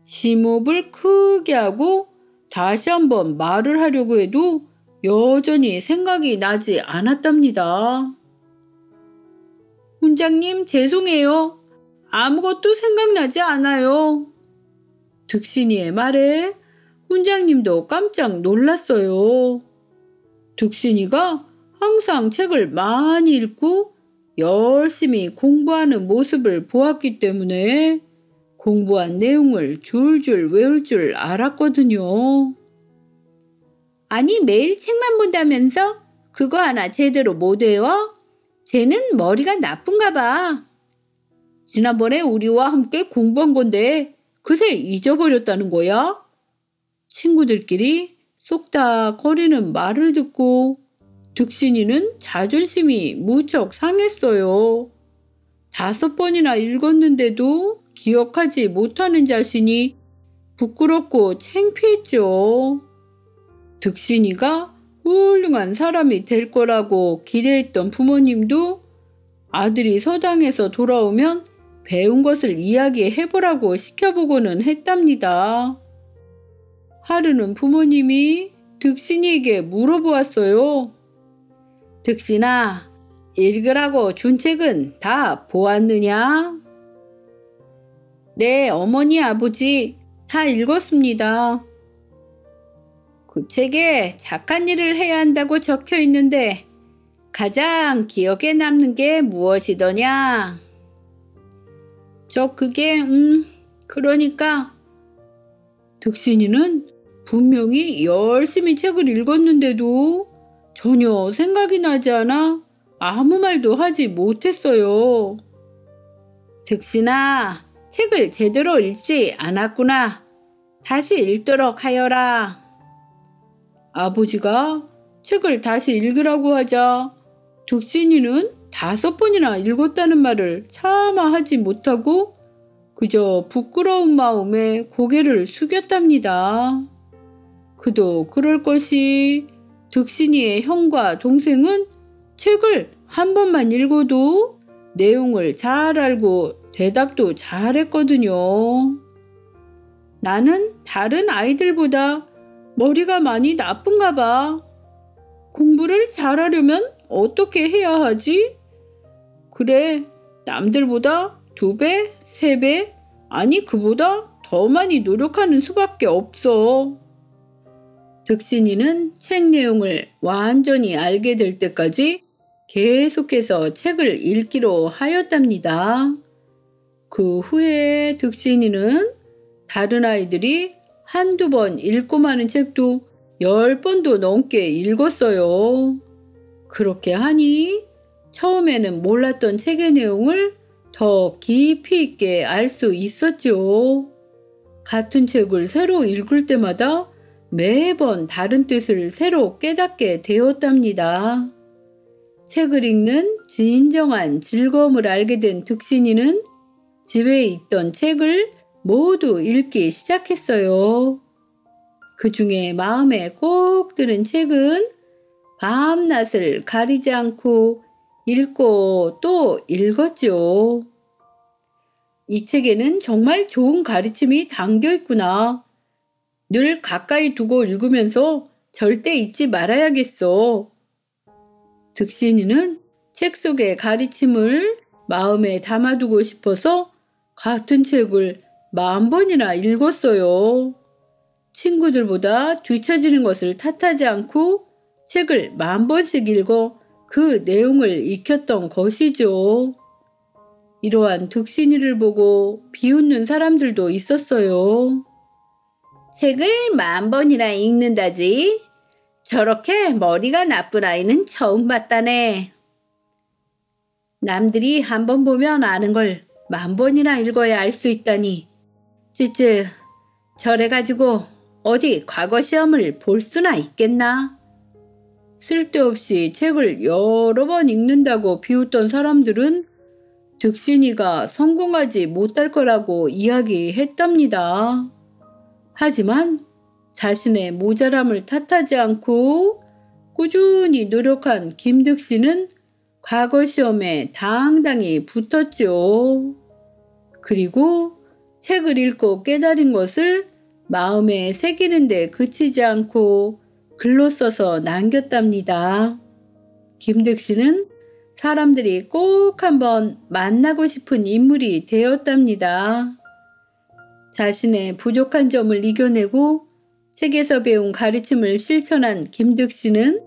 심호흡을 크게 하고 다시 한번 말을 하려고 해도 여전히 생각이 나지 않았답니다. 훈장님, 죄송해요. 아무것도 생각나지 않아요. 득신이의 말에 훈장님도 깜짝 놀랐어요. 득신이가 항상 책을 많이 읽고 열심히 공부하는 모습을 보았기 때문에 공부한 내용을 줄줄 외울 줄 알았거든요. 아니, 매일 책만 본다면서 그거 하나 제대로 못 외워? 쟤는 머리가 나쁜가 봐. 지난번에 우리와 함께 공부한 건데 그새 잊어버렸다는 거야? 친구들끼리 쏙닥거리는 말을 듣고 득신이는 자존심이 무척 상했어요. 5번이나 읽었는데도 기억하지 못하는 자신이 부끄럽고 창피했죠. 득신이가 훌륭한 사람이 될 거라고 기대했던 부모님도 아들이 서당에서 돌아오면 배운 것을 이야기해보라고 시켜보고는 했답니다. 하루는 부모님이 득신이에게 물어보았어요. 득신아, 읽으라고 준 책은 다 보았느냐? 네, 어머니, 아버지, 다 읽었습니다. 그 책에 착한 일을 해야 한다고 적혀 있는데 가장 기억에 남는 게 무엇이더냐? 그러니까 득신이는 분명히 열심히 책을 읽었는데도 전혀 생각이 나지 않아 아무 말도 하지 못했어요. 득신아, 책을 제대로 읽지 않았구나. 다시 읽도록 하여라. 아버지가 책을 다시 읽으라고 하자 득신이는 5번이나 읽었다는 말을 차마 하지 못하고 그저 부끄러운 마음에 고개를 숙였답니다. 그도 그럴 것이 득신이의 형과 동생은 책을 한 번만 읽어도 내용을 잘 알고 대답도 잘했거든요. 나는 다른 아이들보다 머리가 많이 나쁜가 봐. 공부를 잘하려면 어떻게 해야 하지? 그래, 남들보다 2배, 3배, 아니 그보다 더 많이 노력하는 수밖에 없어. 득신이는 책 내용을 완전히 알게 될 때까지 계속해서 책을 읽기로 하였답니다. 그 후에 득신이는 다른 아이들이 한두 번 읽고 마는 책도 10번도 넘게 읽었어요. 그렇게 하니 처음에는 몰랐던 책의 내용을 더 깊이 있게 알 수 있었죠. 같은 책을 새로 읽을 때마다 매번 다른 뜻을 새로 깨닫게 되었답니다. 책을 읽는 진정한 즐거움을 알게 된 득신이는 집에 있던 책을 모두 읽기 시작했어요. 그 중에 마음에 꼭 드는 책은 밤낮을 가리지 않고 읽고 또 읽었죠. 이 책에는 정말 좋은 가르침이 담겨 있구나. 늘 가까이 두고 읽으면서 절대 잊지 말아야겠어. 득신이는 책 속의 가르침을 마음에 담아두고 싶어서 같은 책을 10,000번이나 읽었어요. 친구들보다 뒤처지는 것을 탓하지 않고 책을 10,000번씩 읽어 그 내용을 익혔던 것이죠. 이러한 득신이를 보고 비웃는 사람들도 있었어요. 책을 10,000번이나 읽는다지? 저렇게 머리가 나쁜 아이는 처음 봤다네. 남들이 한 번 보면 아는 걸 10,000번이나 읽어야 알 수 있다니. 쯔쯔, 저래가지고 어디 과거 시험을 볼 수나 있겠나? 쓸데없이 책을 여러 번 읽는다고 비웃던 사람들은 득신이가 성공하지 못할 거라고 이야기했답니다. 하지만 자신의 모자람을 탓하지 않고 꾸준히 노력한 김득신은 과거 시험에 당당히 붙었죠. 그리고 책을 읽고 깨달은 것을 마음에 새기는데 그치지 않고 글로 써서 남겼답니다. 김득신은 사람들이 꼭 한번 만나고 싶은 인물이 되었답니다. 자신의 부족한 점을 이겨내고 책에서 배운 가르침을 실천한 김득신은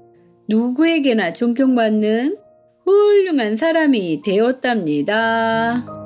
누구에게나 존경받는 훌륭한 사람이 되었답니다.